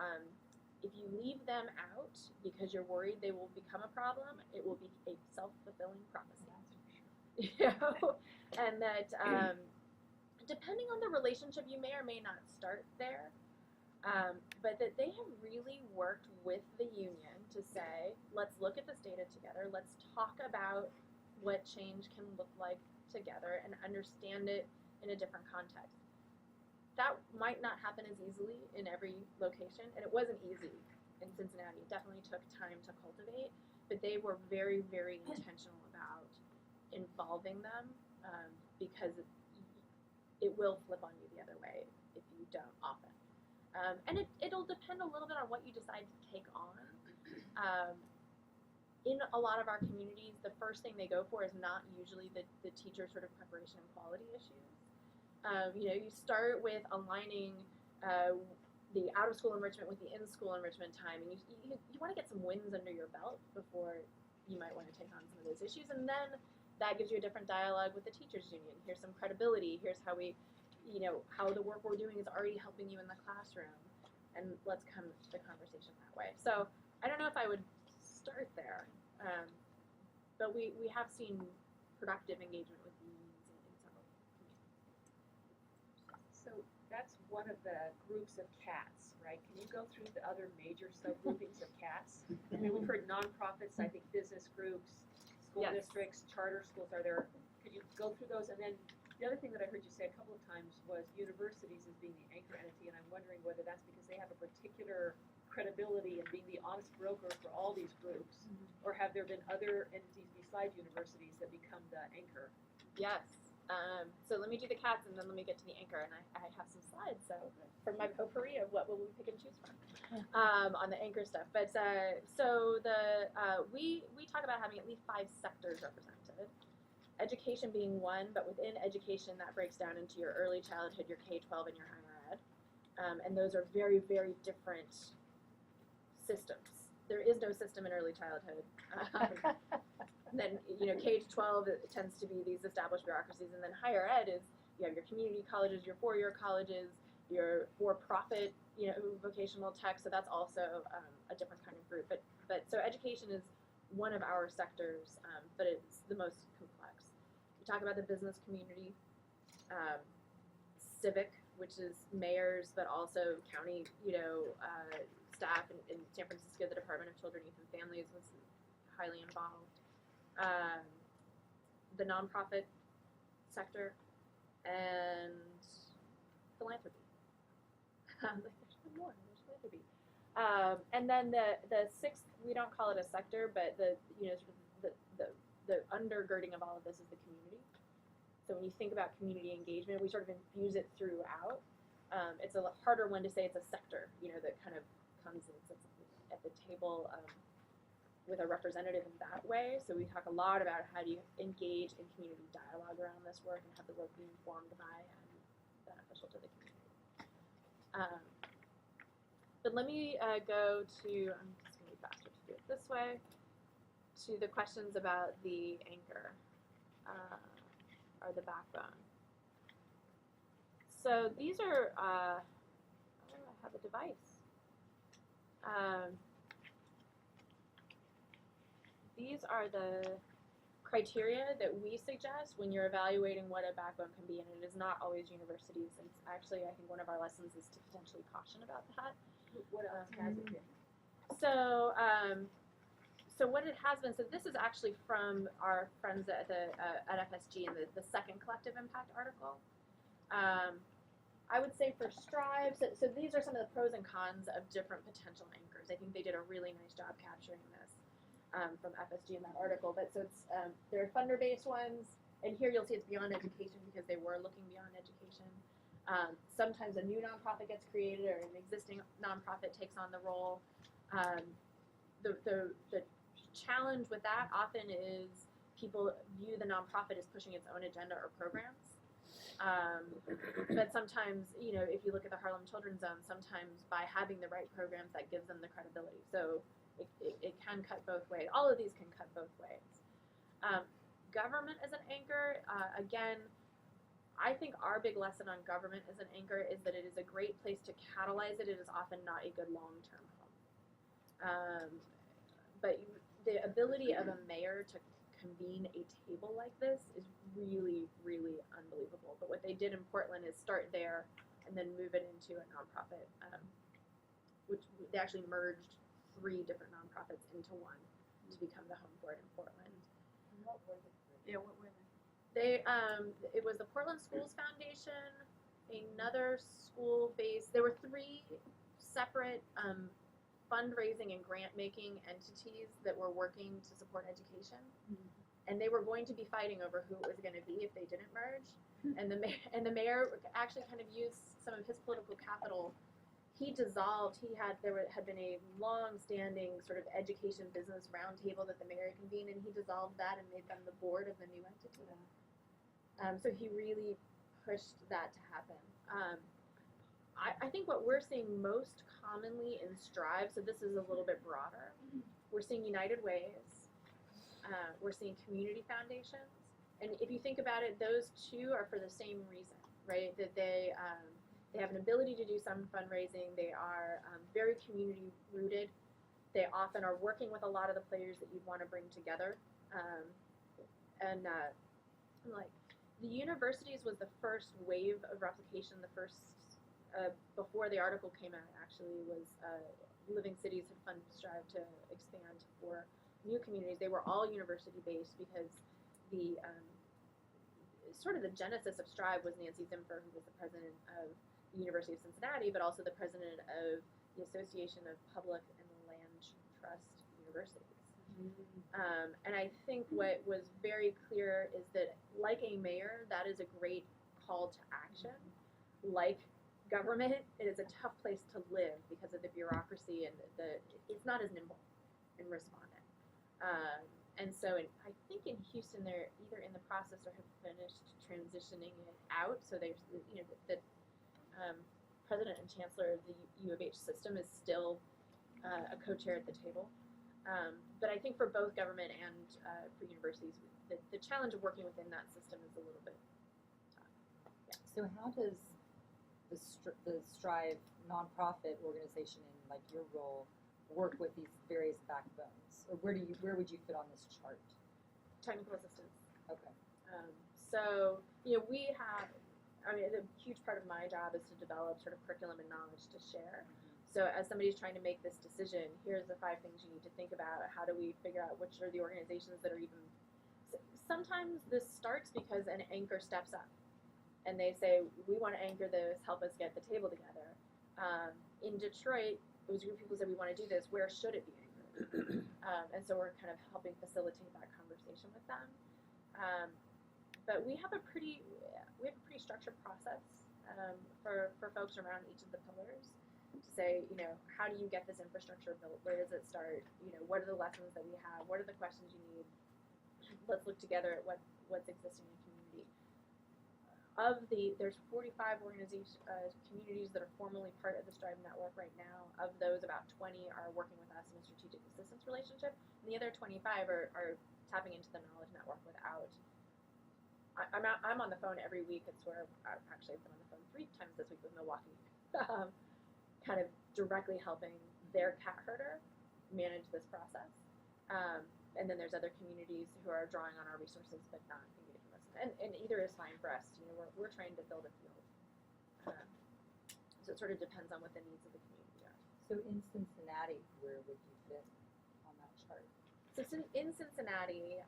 leave them out because you're worried they will become a problem, it will be a self-fulfilling prophecy. And that depending on the relationship, you may or may not start there. But that they have really worked with the union to say, let's look at this data together, let's talk about what change can look like together and understand it in a different context. That might not happen as easily in every location, and it wasn't easy in Cincinnati. It definitely took time to cultivate, but they were very, very intentional about involving them because it will flip on you the other way if you don't often. And it'll depend a little bit on what you decide to take on. In a lot of our communities, the first thing they go for is not usually the teacher sort of preparation and quality issues. You start with aligning the out-of-school enrichment with the in-school enrichment time, and you want to get some wins under your belt before you might want to take on some of those issues, and then that gives you a different dialogue with the teachers union. Here's some credibility. Here's how how the work we're doing is already helping you in the classroom, and let's come to the conversation that way. So I don't know if I would start there, but we have seen productive engagement with unions in several communities. So that's one of the groups of CATs, right? Can you go through the other major subgroupings of CATs? I mean, we've heard nonprofits, I think business groups, school Yes. districts, charter schools. Could you go through those? And then the other thing that I heard you say a couple of times was universities as being the anchor entity, and I'm wondering whether that's because they have a particular credibility in being the honest broker for all these groups, or have there been other entities besides universities that become the anchor? Yes. So let me do the cats and then let me get to the anchor, and I have some slides. So from my potpourri of what will we pick and choose from on the anchor stuff. But we talk about having at least 5 sectors represented. Education being one, but within education that breaks down into your early childhood, your K-12, and your higher ed, and those are very, very different systems. There is no system in early childhood. Then K-12 tends to be these established bureaucracies, and then higher ed is you have your community colleges, your 4-year colleges, your for-profit vocational tech. So that's also a different kind of group. But so education is one of our sectors, but it's the most complex. We talk about the business community, civic, which is mayors, but also county, staff in San Francisco. The Department of Children, Youth, and Families was highly involved. The nonprofit sector and philanthropy. There's one more. There's philanthropy. And then the 6th, we don't call it a sector, but the undergirding of all of this is the community. So when you think about community engagement, we sort of infuse it throughout. It's a harder one to say it's a sector, that kind of comes and sits at the table with a representative in that way. So we talk a lot about how do you engage in community dialogue around this work and have the work be informed by and beneficial to the community. But let me go to, I'm just going to be faster to do it this way, to the questions about the anchor, or the backbone. So these are, I have a device. These are the criteria that we suggest when you're evaluating what a backbone can be, and it is not always universities. And actually, I think one of our lessons is to potentially caution about that. What else has it been? So what it has been, so this is actually from our friends at FSG in the second collective impact article. I would say for Strive, so these are some of the pros and cons of different potential anchors. I think they did a really nice job capturing this from FSG in that article. But so it's there are funder-based ones, and here you'll see it's beyond education because they were looking beyond education. Sometimes a new nonprofit gets created or an existing nonprofit takes on the role. The challenge with that often is people view the nonprofit as pushing its own agenda or programs. But sometimes, if you look at the Harlem Children's Zone, sometimes by having the right programs, that gives them the credibility. So it can cut both ways. All of these can cut both ways. Government as an anchor, again, I think our big lesson on government as an anchor is that it is a great place to catalyze it. It is often not a good long-term home. But the ability of a mayor to convene a table like this is really, really unbelievable. But what they did in Portland is start there and then move it into a nonprofit, which they actually merged 3 different nonprofits into one to become the home for it in Portland. And what were the three? Yeah, what were they? It was the Portland Schools Foundation, another school-based, there were 3 separate fundraising and grant-making entities that were working to support education. And they were going to be fighting over who it was going to be if they didn't merge. And the mayor actually kind of used some of his political capital. He dissolved. There had been a long-standing sort of education business roundtable that the mayor convened, and he dissolved that and made them the board of the new entity. So he really pushed that to happen. I think what we're seeing most commonly in Strive, so this is a little bit broader, we're seeing United Ways, we're seeing community foundations, and if you think about it, those 2 are for the same reason, right? That they have an ability to do some fundraising, they are very community rooted, they often are working with a lot of the players that you'd want to bring together, like the universities was the first wave of replication, the first before the article came out actually was Living Cities had funded Strive to expand for new communities. They were all university based because the sort of the genesis of Strive was Nancy Zimfer, who was the president of the University of Cincinnati, but also the president of the Association of Public and Land Trust Universities. And I think what was very clear is that, like a mayor, that is a great call to action. Like government, it is a tough place to live because of the bureaucracy and it's not as nimble in responding. And so I think in Houston they're either in the process or have finished transitioning it out. So there's the president and chancellor of the U of H system is still a co-chair at the table. But I think for both government and for universities, the challenge of working within that system is a little bit tough. Yeah. So how does the Strive nonprofit organization in like your role work with these various backbones, or where would you fit on this chart? Technical assistance. Okay. So we have. I mean, a huge part of my job is to develop sort of curriculum and knowledge to share. So as somebody's trying to make this decision, here's the 5 things you need to think about. How do we figure out which are the organizations that are even... Sometimes this starts because an anchor steps up and they say, we want to anchor this, help us get the table together. In Detroit, it was a group of people who said, we want to do this, where should it be anchored? And so we're kind of helping facilitate that conversation with them. But we have a pretty structured process for folks around each of the pillars. To say, how do you get this infrastructure built? Where does it start? What are the lessons that we have? What are the questions you need? Let's look together at what's existing in the community. There's 45 communities that are formally part of the Strive network right now. Of those, about 20 are working with us in a strategic assistance relationship, and the other 25 are tapping into the knowledge network without. I'm on the phone every week. It's where I've actually been on the phone 3 times this week with Milwaukee. Kind of directly helping their cat herder manage this process. And then there's other communities who are drawing on our resources but not engaging with us. And either is fine for us. We're trying to build a field. So it sort of depends on what the needs of the community are. So in Cincinnati, where would you fit on that chart? So in Cincinnati,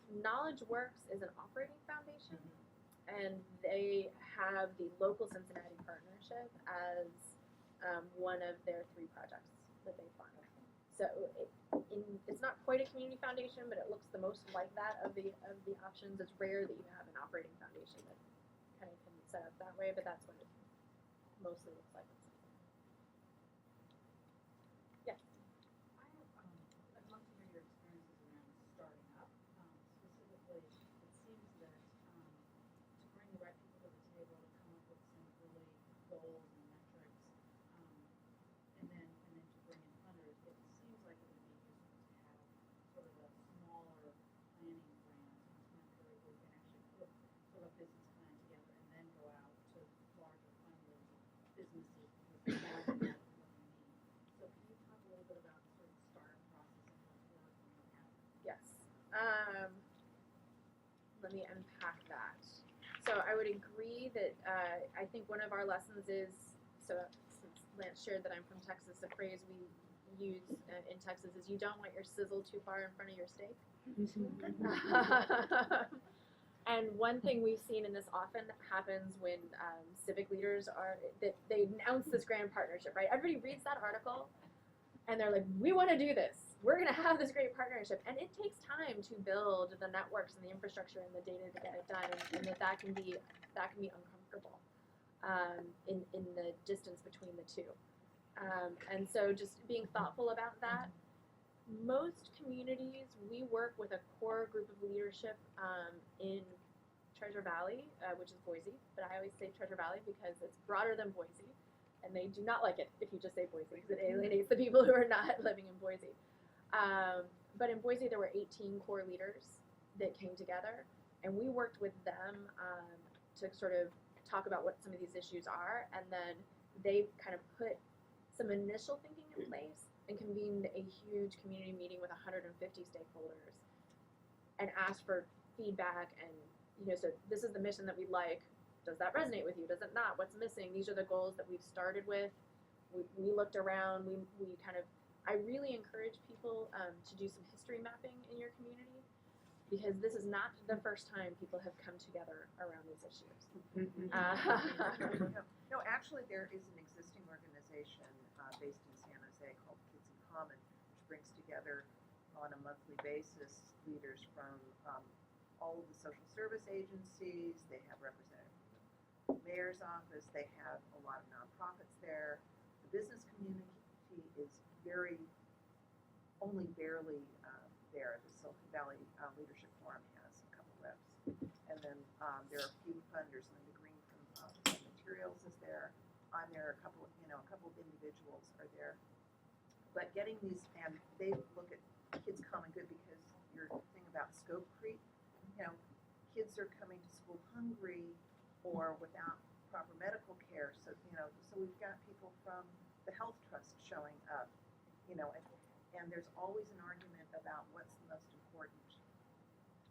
Knowledge Works is an operating foundation. And they have the local Cincinnati partnership as one of their 3 projects that they fund. So it's not quite a community foundation, but it looks the most like that of the options. It's rare that you have an operating foundation that kind of can set up that way, but that's what it mostly looks like. Yes. I'd love to hear your experiences around starting up. Specifically, it seems that to bring the right people to the table to come up with some really goals and metrics, and then to bring in funders, it seems like it would be useful to have sort of a smaller planning grant time period where you can actually put sort of a business plan together and then go out to larger funders, businesses, because now you know what you need. So can you talk a little bit about sort of the startup process and how it works and what happens? Yes. let me unpack that. So I would agree that I think one of our lessons is, so since Lance shared that I'm from Texas, the phrase we use in Texas is you don't want your sizzle too far in front of your steak. And one thing we've seen, and this often happens when civic leaders that they announce this grand partnership, right? Everybody reads that article and they're like, we want to do this. We're going to have this great partnership. And it takes time to build the networks and the infrastructure and the data to get it done. And that can be uncomfortable in the distance between the two. And so just being thoughtful about that. Most communities, we work with a core group of leadership in Treasure Valley, which is Boise, but I always say Treasure Valley because it's broader than Boise, and they do not like it if you just say Boise because it alienates the people who are not living in Boise. But in Boise, there were 18 core leaders that came together, and we worked with them to sort of talk about what some of these issues are, and then they kind of put some initial thinking in place and convened a huge community meeting with 150 stakeholders and asked for feedback and, so this is the mission that we'd like. Does that resonate with you? Does it not? What's missing? These are the goals that we've started with. We looked around. I really encourage people to do some history mapping in your community because this is not the first time people have come together around these issues. No, actually there is an existing organization based in San Jose called Kids in Common, which brings together on a monthly basis leaders from all of the social service agencies. They have representatives from the mayor's office. They have a lot of nonprofits there. The business community is only barely there. The Silicon Valley Leadership Forum has a couple reps. And then there are a few funders. Linda Green from Materials is there. I'm there. A couple of individuals are there. But getting these, and they look at Kids Common Good because your thing about scope creep, kids are coming to school hungry or without proper medical care. So, so we've got people from the Health Trust showing up, and there's always an argument about what's the most important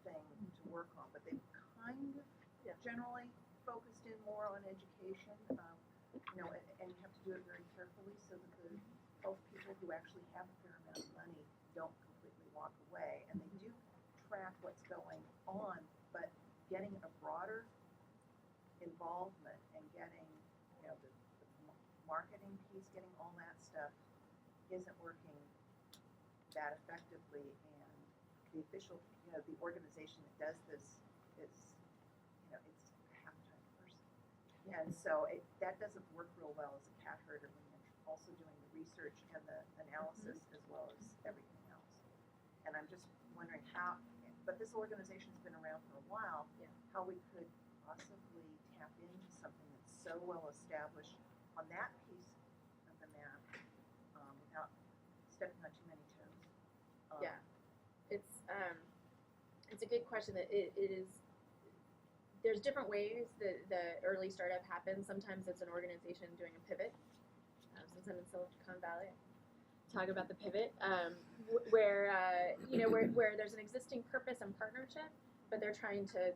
thing to work on. But they've kind of generally focused in more on education, and you have to do it very carefully so that the health people who actually have a fair amount of money don't completely walk away. And they do track what's going on, but getting a broader involvement and getting, the marketing piece, getting all that stuff isn't working that effectively. And the official, the organization that does this is, it's a half-time person. And so that doesn't work real well as a cat herder when you're also doing the research and the analysis as well as everything else. And I'm just wondering but this organization's been around for a while, how we could possibly tap into something that's so well established on that piece of the map without stepping on too many toes. It's a good question. That it is. There's different ways that the early startup happens. Sometimes it's an organization doing a pivot. Since I'm in Silicon Valley, talk about the pivot, where there's an existing purpose and partnership, but they're trying to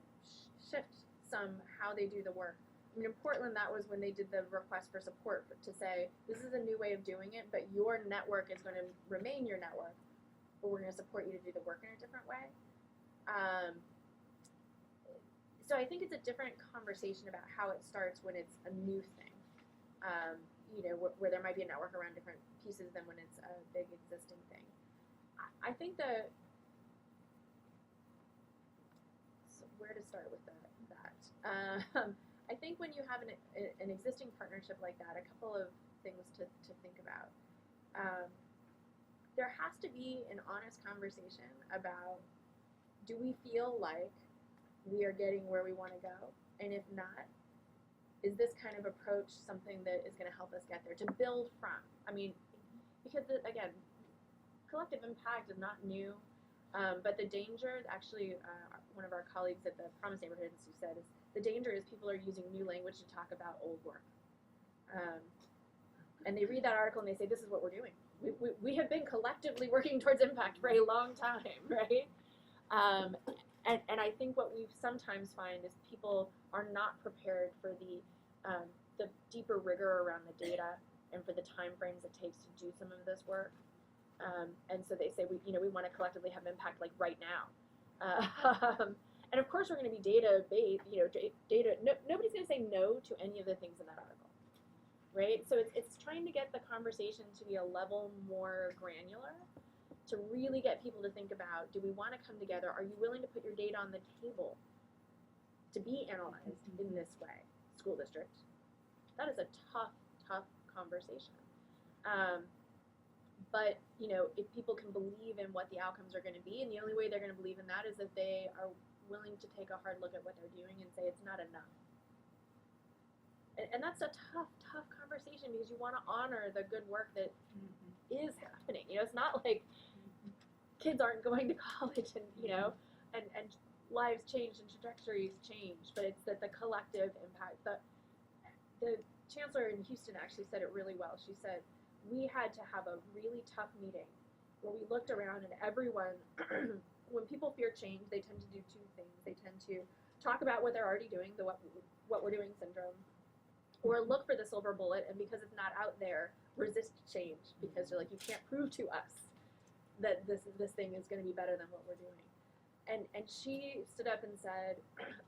shift how they do the work. I mean, in Portland, that was when they did the request for support to say, this is a new way of doing it, but your network is going to remain your network, but we're going to support you to do the work in a different way. So I think it's a different conversation about how it starts when it's a new thing. Where there might be a network around different pieces than when it's a big existing thing. I think so where to start with that? I think when you have an existing partnership like that, a couple of things to think about. There has to be an honest conversation about, do we feel like we are getting where we want to go? And if not, is this kind of approach something that is going to help us get there, to build from? I mean, because, again, collective impact is not new, but the danger, actually, one of our colleagues at the Promise Neighborhood Institute said, is the danger is people are using new language to talk about old work. And they read that article and they say, this is what we're doing. We have been collectively working towards impact for a long time, right? And I think what we sometimes find is people are not prepared for the deeper rigor around the data and for the time frames it takes to do some of this work. And so they say, we want to collectively have impact like right now. And of course we're going to be data-based, data, nobody's going to say no to any of the things in that article, right? So it's trying to get the conversation to be a level more granular, to really get people to think about, do we want to come together? Are you willing to put your data on the table to be analyzed in this way, school district? That is a tough conversation. But, if people can believe in what the outcomes are going to be, and the only way they're going to believe in that is if they are willing to take a hard look at what they're doing and say it's not enough. And that's a tough conversation because you want to honor the good work that is happening. It's not like kids aren't going to college and, and lives change and trajectories change, but it's that the collective impact. The chancellor in Houston actually said it really well. She said, we had to have a really tough meeting where we looked around and everyone, when people fear change, they tend to do two things. They tend to talk about what they're already doing, the what we're doing syndrome, or look for the silver bullet, and because it's not out there, resist change because they're like, you can't prove to us that this thing is going to be better than what we're doing. And she stood up and said,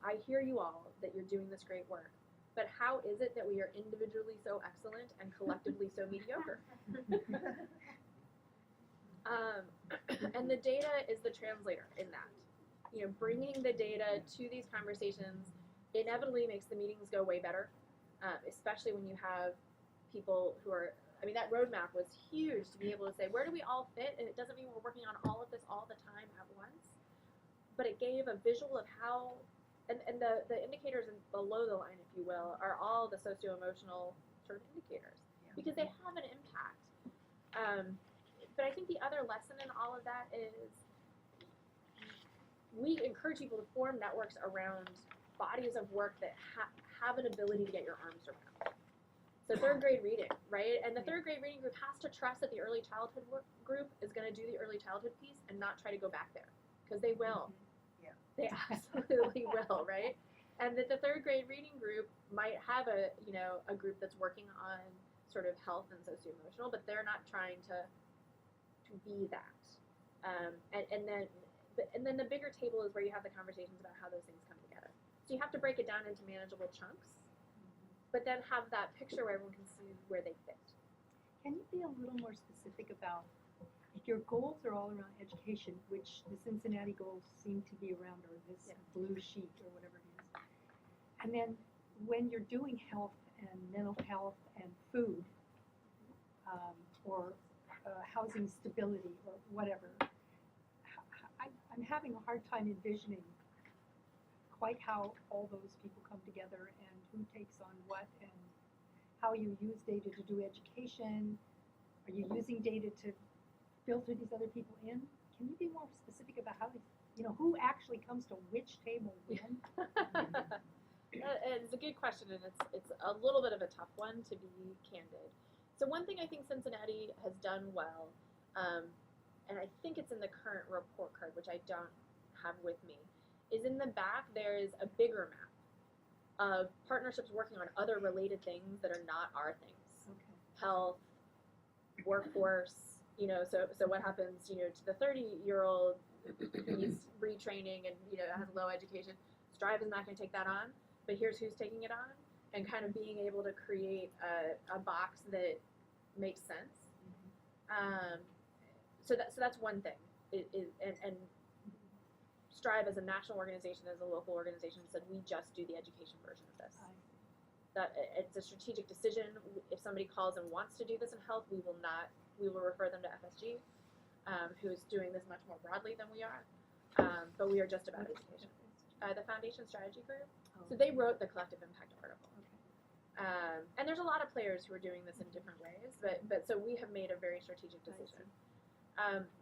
I hear you all that you're doing this great work, but how is it that we are individually so excellent and collectively so mediocre? And the data is the translator in that. Bringing the data to these conversations inevitably makes the meetings go way better, especially when you have people who are, that roadmap was huge to be able to say, where do we all fit? And it doesn't mean we're working on all of this all the time at once, but it gave a visual of how, and the indicators below the line, if you will, are all the socio-emotional sort of indicators, because they have an impact. But I think the other lesson in all of that is we encourage people to form networks around bodies of work that have an ability to get your arms around. So third grade reading, right? And the third grade reading group has to trust that the early childhood group is going to do the early childhood piece and not try to go back there, because they will. They absolutely will, right? And that the third grade reading group might have a group that's working on sort of health and socio-emotional, but they're not trying to be that. And then the bigger table is where you have the conversations about how those things come together. So you have to break it down into manageable chunks, but then have that picture where everyone can see where they fit. Can you be a little more specific about, if your goals are all around education, which the Cincinnati goals seem to be around, or this blue sheet or whatever it is, and then when you're doing health and mental health and food, or housing stability or whatever, I'm having a hard time envisioning quite how all those people come together and who takes on what and how you use data to do education. Are you using data to filter these other people in? Can you be more specific about how who actually comes to which table when? It's a good question, and it's a little bit of a tough one, to be candid. So one thing I think Cincinnati has done well, and I think it's in the current report card, which I don't have with me, is in the back there is a bigger map of partnerships working on other related things that are not our things. Okay. Health, workforce, so what happens, to the 30-year-old, he's retraining and, has low education. Strive is not going to take that on, but here's who's taking it on, and kind of being able to create a box that makes sense. So that's one thing. And Strive as a national organization, as a local organization, said we just do the education version of this. That it's a strategic decision. If somebody calls and wants to do this in health, we will refer them to FSG, who's doing this much more broadly than we are. But we are just about education. The Foundation Strategy Group. So they wrote the collective impact article. And there's a lot of players who are doing this in different ways, but so we have made a very strategic decision.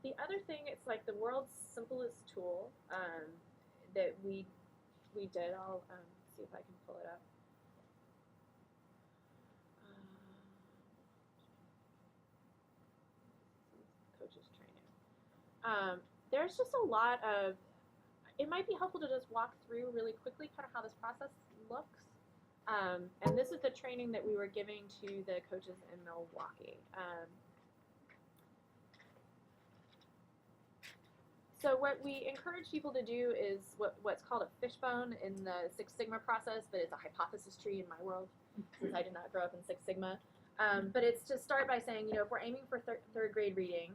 The other thing, it's like the world's simplest tool that we did. I'll see if I can pull it up. Coaches training. There's just a lot of, it might be helpful to just walk through really quickly kind of how this process looks. And this is the training that we were giving to the coaches in Milwaukee. So what we encourage people to do is what's called a fishbone in the Six Sigma process, but it's a hypothesis tree in my world, since I did not grow up in Six Sigma. But it's to start by saying, you know, if we're aiming for third grade reading,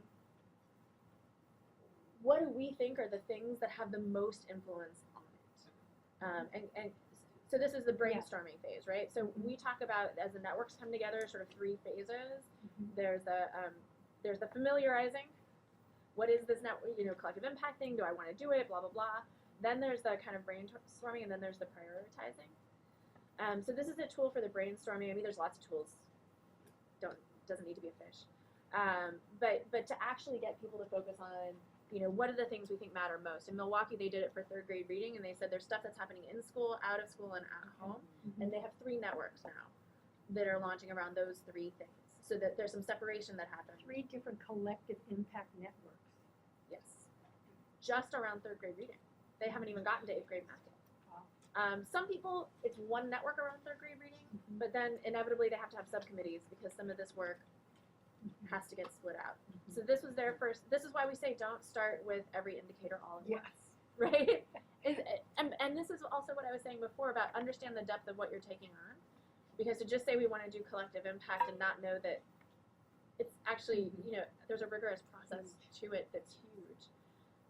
what do we think are the things that have the most influence on it? And so this is the brainstorming phase, right? So we talk about, as the networks come together, sort of three phases. There's the familiarizing. What is this collective impact thing? Do I want to do it? Blah, blah, blah. Then there's the kind of brainstorming, and then there's the prioritizing. So this is a tool for the brainstorming. I mean, there's lots of tools. Doesn't need to be a fish. But to actually get people to focus on, you know, what are the things we think matter most? In Milwaukee, they did it for third grade reading, and they said there's stuff that's happening in school, out of school, and at home. And they have 3 networks now that are launching around those 3 things, so that there's some separation that happens. 3 different collective impact networks. Yes. Just around third grade reading. They haven't even gotten to 8th grade math yet. Some people, it's 1 network around third grade reading, but then inevitably they have to have subcommittees because some of this work has to get split out. So this was their first, this is why we say don't start with every indicator all at once, right? And this is also what I was saying before about understand the depth of what you're taking on. Because to just say we want to do collective impact and not know that it's actually, you know, there's a rigorous process to it that's huge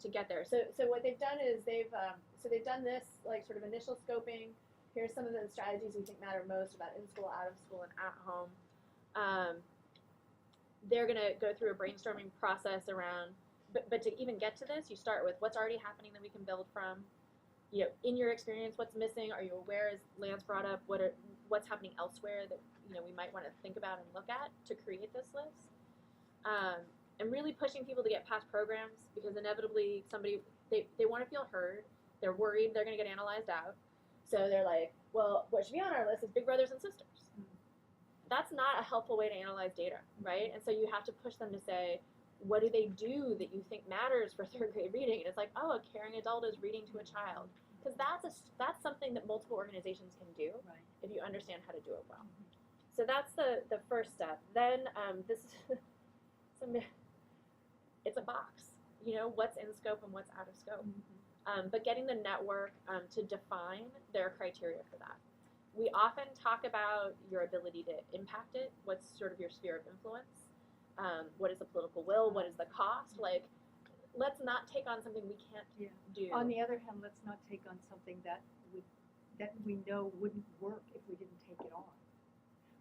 to get there. So what they've done is they've done this like sort of initial scoping. Here's some of the strategies we think matter most about in school, out of school, and at home. They're going to go through a brainstorming process around, but to even get to this, you start with what's already happening that we can build from. You know, in your experience, what's missing? Are you aware, as Lance brought up, what's happening elsewhere that, you know, we might want to think about and look at to create this list? And really pushing people to get past programs, because inevitably they want to feel heard. They're worried they're going to get analyzed out. So they're like, well, what should be on our list is big brothers and sisters. That's not a helpful way to analyze data, right? And so you have to push them to say, what do they do that you think matters for third grade reading? And it's like, oh, a caring adult is reading to a child. Because that's something that multiple organizations can do if you understand how to do it well. So that's the first step. Then it's a box. You know, what's in scope and what's out of scope. But getting the network to define their criteria for that. We often talk about your ability to impact it. What's sort of your sphere of influence? What is the political will? What is the cost? Like, let's not take on something we can't do. On the other hand, let's not take on something that we know wouldn't work if we didn't take it on.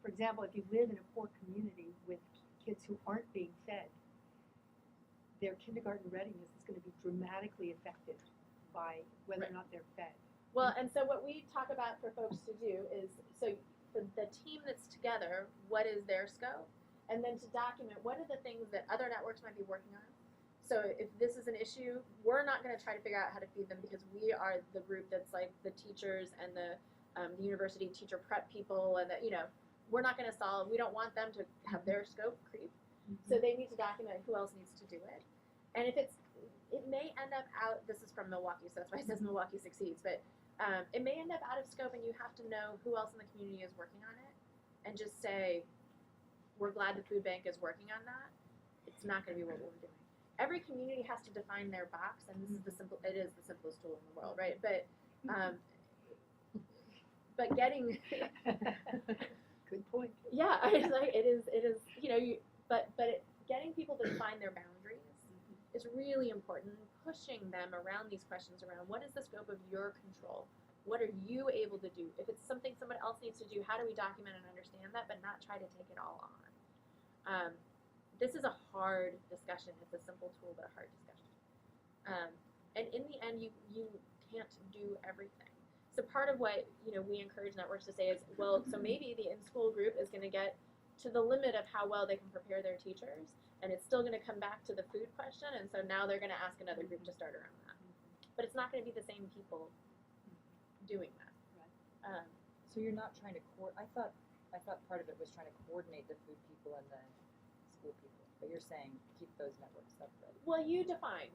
For example, if you live in a poor community with kids who aren't being fed, their kindergarten readiness is going to be dramatically affected by whether or not they're fed. Well, and so what we talk about for folks to do is, so for the team that's together, what is their scope? And then to document what are the things that other networks might be working on. So if this is an issue, we're not going to try to figure out how to feed them, because we are the group that's like the teachers and the university teacher prep people, and you know, we're not going to solve. We don't want them to have their scope creep. So they need to document who else needs to do it. And if it may end up out. This is from Milwaukee, so that's why it says Milwaukee succeeds. But it may end up out of scope, and you have to know who else in the community is working on it, and just say, we're glad the food bank is working on that. It's not going to be what we're doing. Every community has to define their box, and this is it is the simplest tool in the world, right? But getting good point. Yeah, it's like it is you know, getting people to define their boundaries is really important. Pushing them around these questions around what is the scope of your control? What are you able to do? If it's something someone else needs to do, how do we document and understand that, but not try to take it all on? This is a hard discussion. It's a simple tool, but a hard discussion. And in the end, you can't do everything. So part of what we encourage networks to say is, well, so maybe the in-school group is going to get to the limit of how well they can prepare their teachers, and it's still going to come back to the food question, and so now they're going to ask another group to start around that. But it's not going to be the same people doing that. Right. So you're not trying to I thought part of it was trying to coordinate the food people and the school people, but you're saying keep those networks separate. Well, you define.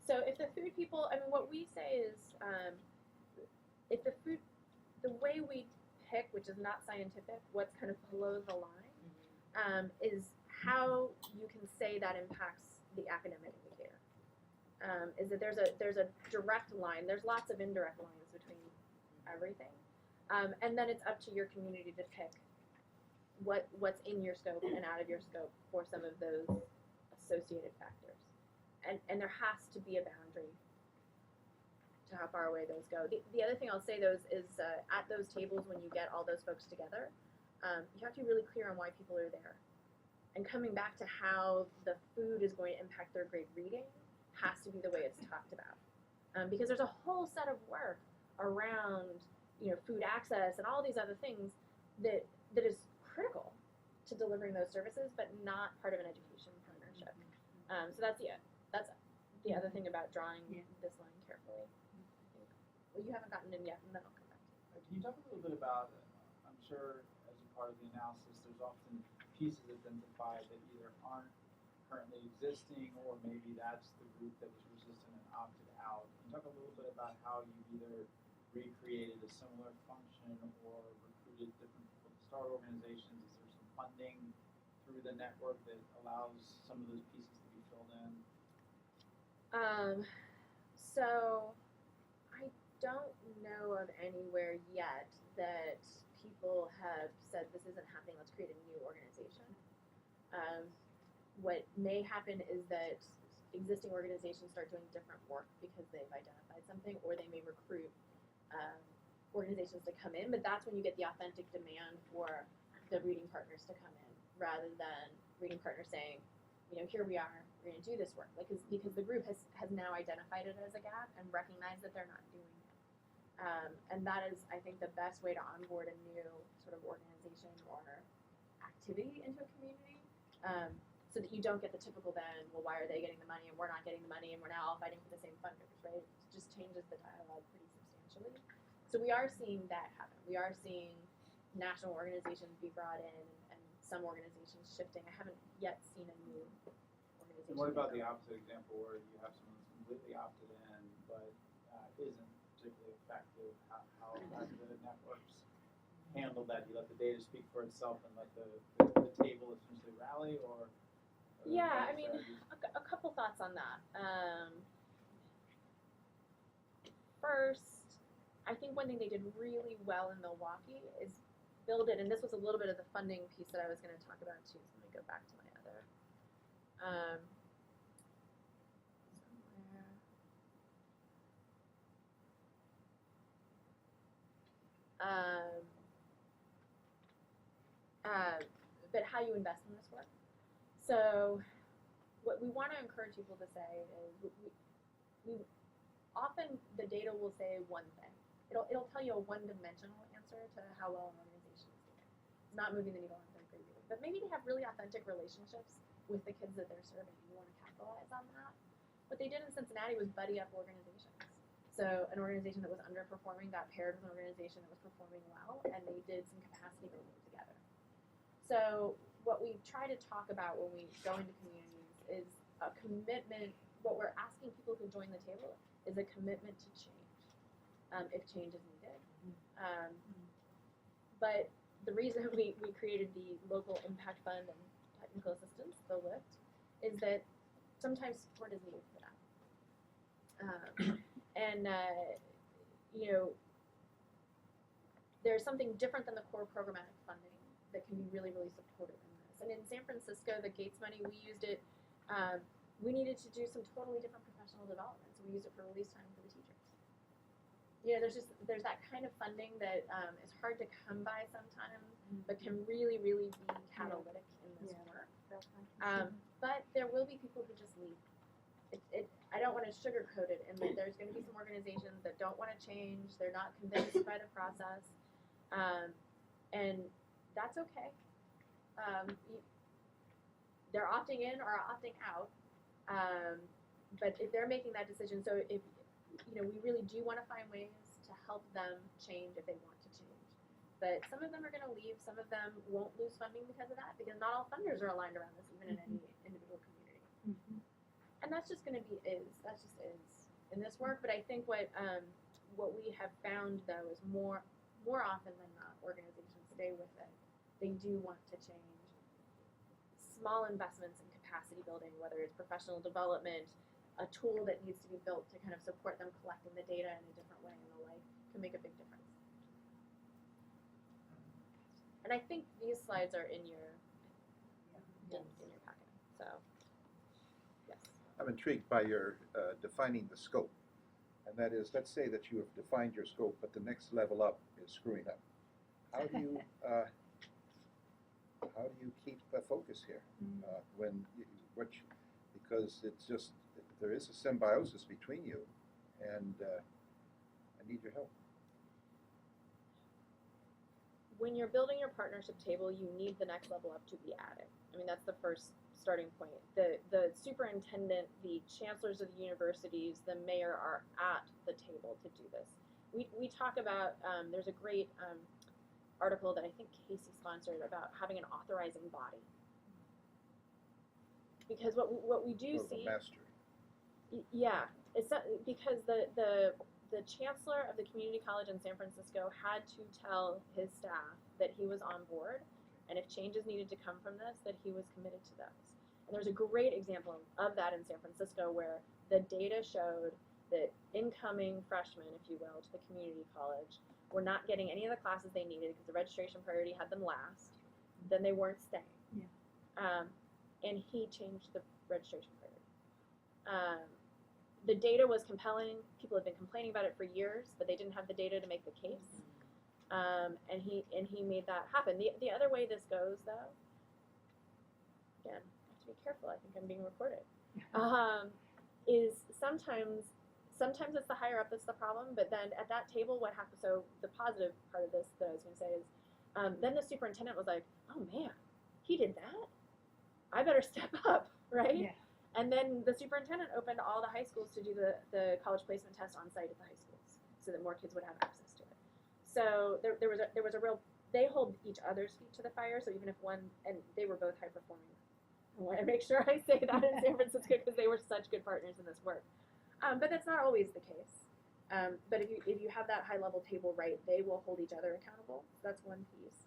So if the food people, I mean, what we say is, if the way we pick, which is not scientific, what's kind of below the line, is how you can say that impacts the academic indicator. Is that there's a direct line. There's lots of indirect lines between everything, and then it's up to your community to pick what's in your scope and out of your scope for some of those associated factors, and there has to be a boundary to how far away those go. The other thing I'll say though is at those tables when you get all those folks together, you have to be really clear on why people are there, and coming back to how the food is going to impact their grade reading has to be the way it's talked about, because there's a whole set of work around food access and all these other things that is critical to delivering those services, but not part of an education partnership. So that's the other thing about drawing this line carefully. Well, you haven't gotten in yet, and then I'll come back to you. Can you talk a little bit about, I'm sure as a part of the analysis, there's often pieces identified that either aren't currently existing, or maybe that's the group that was resistant and opted out. Can you talk a little bit about how you either recreated a similar function or recruited different people to start organizations? Is there some funding through the network that allows some of those pieces to be filled in? So I don't know of anywhere yet that people have said this isn't happening, let's create a new organization. What may happen is that existing organizations start doing different work because they've identified something, or they may recruit organizations to come in, but that's when you get the authentic demand for the reading partners to come in, rather than reading partners saying, here we are, we're going to do this work, because the group has now identified it as a gap and recognized that they're not doing it. And that is, I think, the best way to onboard a new sort of organization or activity into a community, so that you don't get the typical then, well, why are they getting the money and we're not getting the money and we're now all fighting for the same funders, right? It just changes the dialogue pretty substantially. So we are seeing that happen. We are seeing national organizations be brought in and some organizations shifting. I haven't yet seen a new organization. And what about the opposite example where you have someone that's completely opted in but isn't particularly effective? How have the networks handled that? Do you let the data speak for itself and let the table essentially rally, or? Yeah, I mean, a couple thoughts on that. First, I think one thing they did really well in Milwaukee is build it, and this was a little bit of the funding piece that I was going to talk about too, so let me go back to my other. But how you invest in this work. So what we want to encourage people to say is we often the data will say one thing. It'll tell you a one-dimensional answer to how well an organization is doing. It's not moving the needle on third grade reading. But maybe they have really authentic relationships with the kids that they're serving. You want to capitalize on that. What they did in Cincinnati was buddy up organizations. So an organization that was underperforming got paired with an organization that was performing well, and they did some capacity building together. So what we try to talk about when we go into communities is a commitment. What we're asking people who join the table is a commitment to change, if change is needed. But the reason we created the Local Impact Fund and Technical Assistance, the LIFT, is that sometimes support is needed for that. There's something different than the core programmatic funding that can be really, really supportive in this. And in San Francisco, the Gates money, we used it, we needed to do some totally different professional development, so we used it for release time for the teachers. There's that kind of funding that is hard to come by sometimes, but can really, really be catalytic in this work. But there will be people who just leave. I don't want to sugarcoat it in that there's going to be some organizations that don't want to change, they're not convinced by the process, and that's okay. They're opting in or opting out, but if they're making that decision, so if we really do want to find ways to help them change if they want to change. But some of them are going to leave, some of them won't lose funding because of that, because not all funders are aligned around this, even in any individual community. And that's just going to be that's just is in this work. But I think what what we have found though is more often than not, organizations stay with it. They do want to change. Small investments in capacity building, whether it's professional development, a tool that needs to be built to kind of support them collecting the data in a different way and the like, can make a big difference. And I think these slides are in your in your packet. So, yes. I'm intrigued by your defining the scope. And that is, let's say that you have defined your scope, but the next level up is screwing up. How do you keep a focus here? Because it's just, there is a symbiosis between you, and I need your help. When you're building your partnership table, you need the next level up to be added. I mean, that's the first starting point. The superintendent, the chancellors of the universities, the mayor are at the table to do this. We talk about, there's a great article that I think Casey sponsored about having an authorizing body. Because what we do see, mastery. Yeah, it's not, because the chancellor of the community college in San Francisco had to tell his staff that he was on board, and if changes needed to come from this, that he was committed to those. And there's a great example of that in San Francisco where the data showed that incoming freshmen, if you will, to the community college were not getting any of the classes they needed because the registration priority had them last. Then they weren't staying. Yeah. And he changed the registration priority. The data was compelling. People had been complaining about it for years, but they didn't have the data to make the case. And he made that happen. The other way this goes, though, again, I have to be careful. I think I'm being recorded. Is sometimes it's the higher up that's the problem, but then at that table, what happens? So the positive part of this that I was going to say is, then the superintendent was like, "Oh man, he did that. I better step up, right?" Yeah. And then the superintendent opened all the high schools to do the college placement test on site at the high schools, so that more kids would have access to it. So there was a real, they hold each other's feet to the fire. So even if one, and they were both high performing. I want to make sure I say that in San Francisco because they were such good partners in this work. But that's not always the case. But if you have that high level table right, they will hold each other accountable. That's one piece.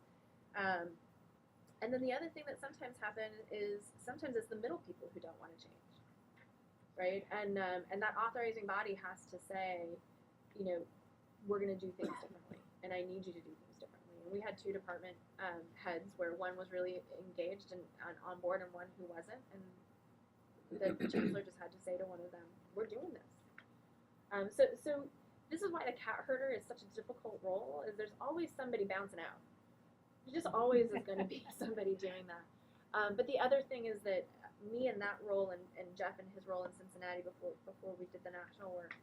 And then the other thing that sometimes happens is sometimes it's the middle people who don't want to change, right? And that authorizing body has to say, we're going to do things differently, and I need you to do things differently. And we had two department heads where one was really engaged and on board, and one who wasn't. And the chancellor just had to say to one of them, "We're doing this." So this is why the cat herder is such a difficult role. Is there's always somebody bouncing out. There just always is going to be somebody doing that. But the other thing is that me in that role and Jeff in his role in Cincinnati before we did the national work,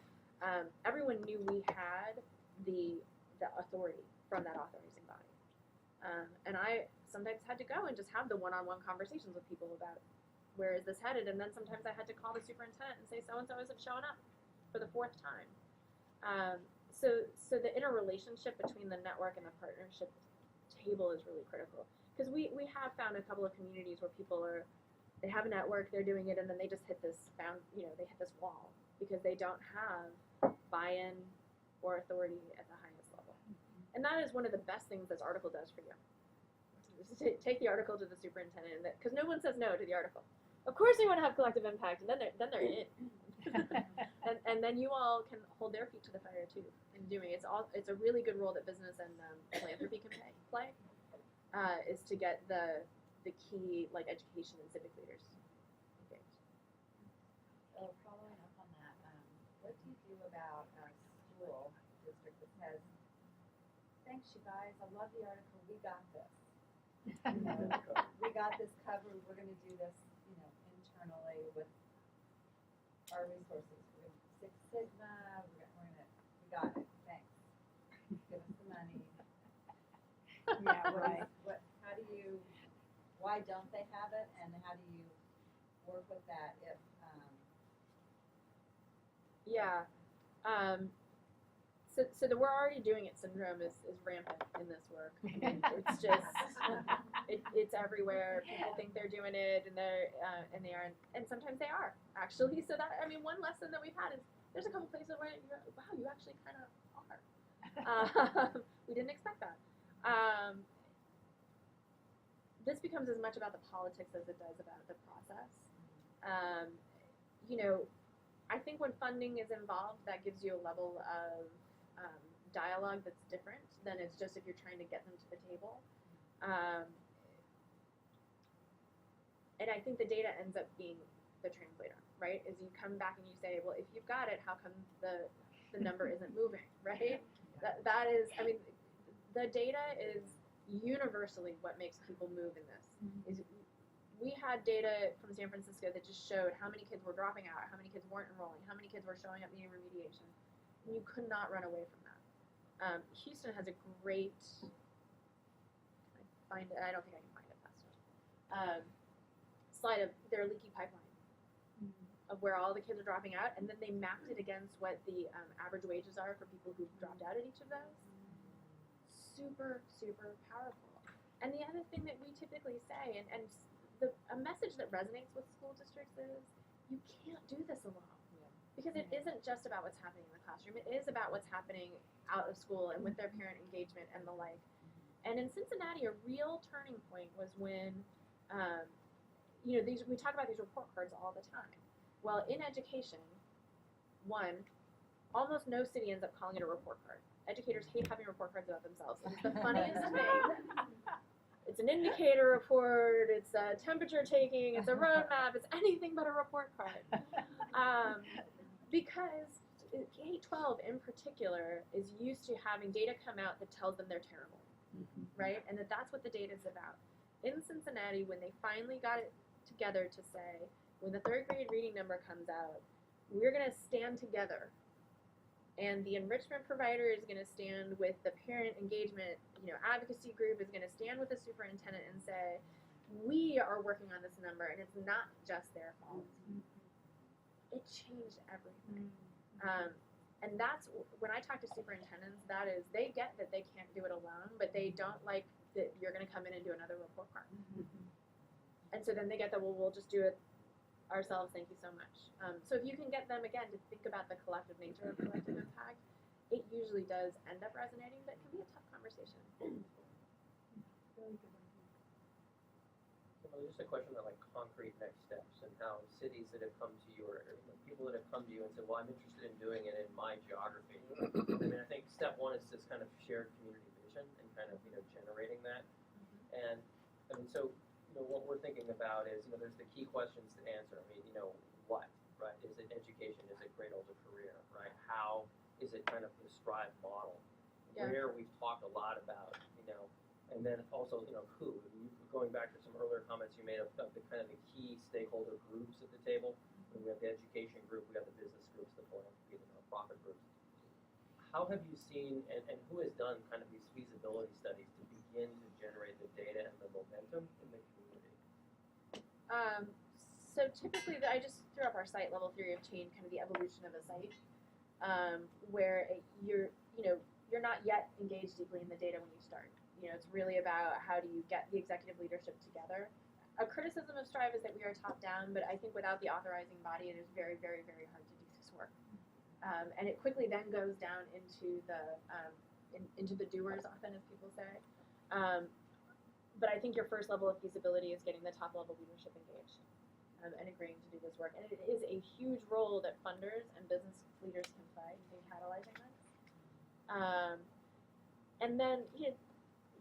everyone knew we had the authority from that authorizing body. And I sometimes had to go and just have the one-on-one conversations with people about where is this headed, and then sometimes I had to call the superintendent and say so-and-so isn't showing up for the fourth time. So the interrelationship between the network and the partnership table is really critical, because we have found a couple of communities where people they have a network, they're doing it, and then they just hit this they hit this wall because they don't have buy-in or authority at the highest level. And that is one of the best things this article does for you. Take the article to the superintendent, because no one says no to the article. Of course they want to have collective impact, and then they're in. and then you all can hold their feet to the fire too in doing it. It's a really good role that business and philanthropy can play, is to get the key education and civic leaders engaged. So following up on that, what do you do about a school district that says, "Thanks you guys, I love the article, we got this. We got this covered, we're going to do this, internally with our resources. We're going to Six Sigma, we got it, thanks. Give us the money." Yeah, right. Why don't they have it, and how do you work with that if, So the "we're already doing it" syndrome is rampant in this work. I mean, it's just it's everywhere. People think they're doing it, and they aren't, and sometimes they are actually. So one lesson that we've had is there's a couple places where wow, you actually kind of We didn't expect that. This becomes as much about the politics as it does about the process. You know, I think when funding is involved, that gives you a level of dialogue that's different than it's just if you're trying to get them to the table. And I think the data ends up being the translator, right? Is you come back and you say, well, if you've got it, how come the number isn't moving, right? That is, I mean, the data is universally what makes people move in this. Is we had data from San Francisco that just showed how many kids were dropping out, how many kids weren't enrolling, how many kids were showing up needing remediation. And you could not run away from that. Houston has a great, I don't think I can find it fast enough, slide of their leaky pipeline of where all the kids are dropping out, and then they mapped it against what the average wages are for people who've dropped out at each of those. Super, super powerful. And the other thing that we typically say, and a message that resonates with school districts is, you can't do this alone. Because it isn't just about what's happening in the classroom, it is about what's happening out of school and with their parent engagement and the like. And in Cincinnati, a real turning point was when, you know, we talk about these report cards all the time. Well, in education, one, almost no city ends up calling it a report card. Educators hate having report cards about themselves. It's the funniest thing. It's an indicator report, it's a temperature taking, it's a roadmap, it's anything but a report card. Because K-12 in particular is used to having data come out that tells them they're terrible, right? And that's what the data is about. In Cincinnati, when they finally got it together to say, when the third grade reading number comes out, we're going to stand together. And the enrichment provider is going to stand with the parent engagement, you know, advocacy group is going to stand with the superintendent and say, we are working on this number, and it's not just their fault. It changed everything. And that's, when I talk to superintendents, that is, they get that they can't do it alone, but they don't like that you're going to come in and do another report card. And so then they get that, well, we'll just do it ourselves, thank you so much. So if you can get them, again, to think about the collective nature of collective impact, it usually does end up resonating, but it can be a tough conversation. Very good idea. Well, just a question about like concrete next steps and how cities that have come to you or people that have come to you and said, well, I'm interested in doing it in my geography. I mean, I think step one is this kind of shared community vision and kind of, you know, generating that. And I mean, so, you know, what we're thinking about is, you know, there's the key questions to answer. I mean, you know, what, right? Is it education? Is it cradle to career, right? How is it kind of the Strive model? Yeah. Where we've talked a lot about, you know, and then also, you know, who. Going back to some earlier comments you made of the kind of the key stakeholder groups at the table. We have the education group, we have the business groups, the philanthropy, the nonprofit groups. How have you seen, and who has done kind of these feasibility studies to begin to generate the data and the momentum in the community? So typically, I just threw up our site level theory of change, kind of the evolution of a site, where you're not yet engaged deeply in the data when you start. You know, it's really about how do you get the executive leadership together. A criticism of Strive is that we are top down, but I think without the authorizing body, it is very, very, very hard to do this work. And it quickly then goes down into the doers, often, as people say. But I think your first level of feasibility is getting the top level leadership engaged and agreeing to do this work. And it is a huge role that funders and business leaders can play in catalyzing this. And then, you know,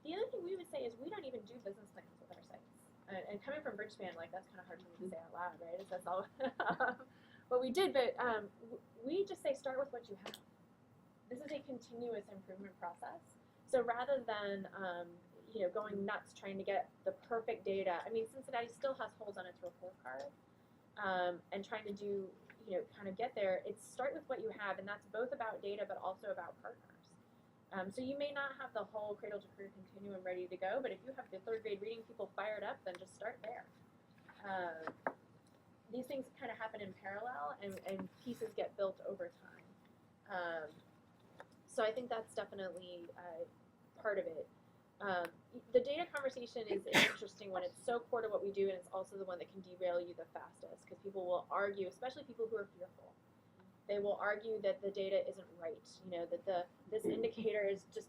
the other thing we would say is we don't even do business plans with our sites. And coming from Bridgespan, like, that's kind of hard for me to say out loud, right? That's all what we did, but we just say start with what you have. This is a continuous improvement process. So rather than you know, going nuts trying to get the perfect data, I mean, Cincinnati still has holes on its report card, and trying to do, you know, kind of get there. It's start with what you have, and that's both about data but also about partners. So you may not have the whole cradle to career continuum ready to go, but if you have the third grade reading people fired up, then just start there. These things kind of happen in parallel, and pieces get built over time. So I think that's definitely part of it. The data conversation is interesting when it's so core to what we do, and it's also the one that can derail you the fastest, because people will argue, especially people who are fearful. They will argue that the data isn't right, that this indicator is just,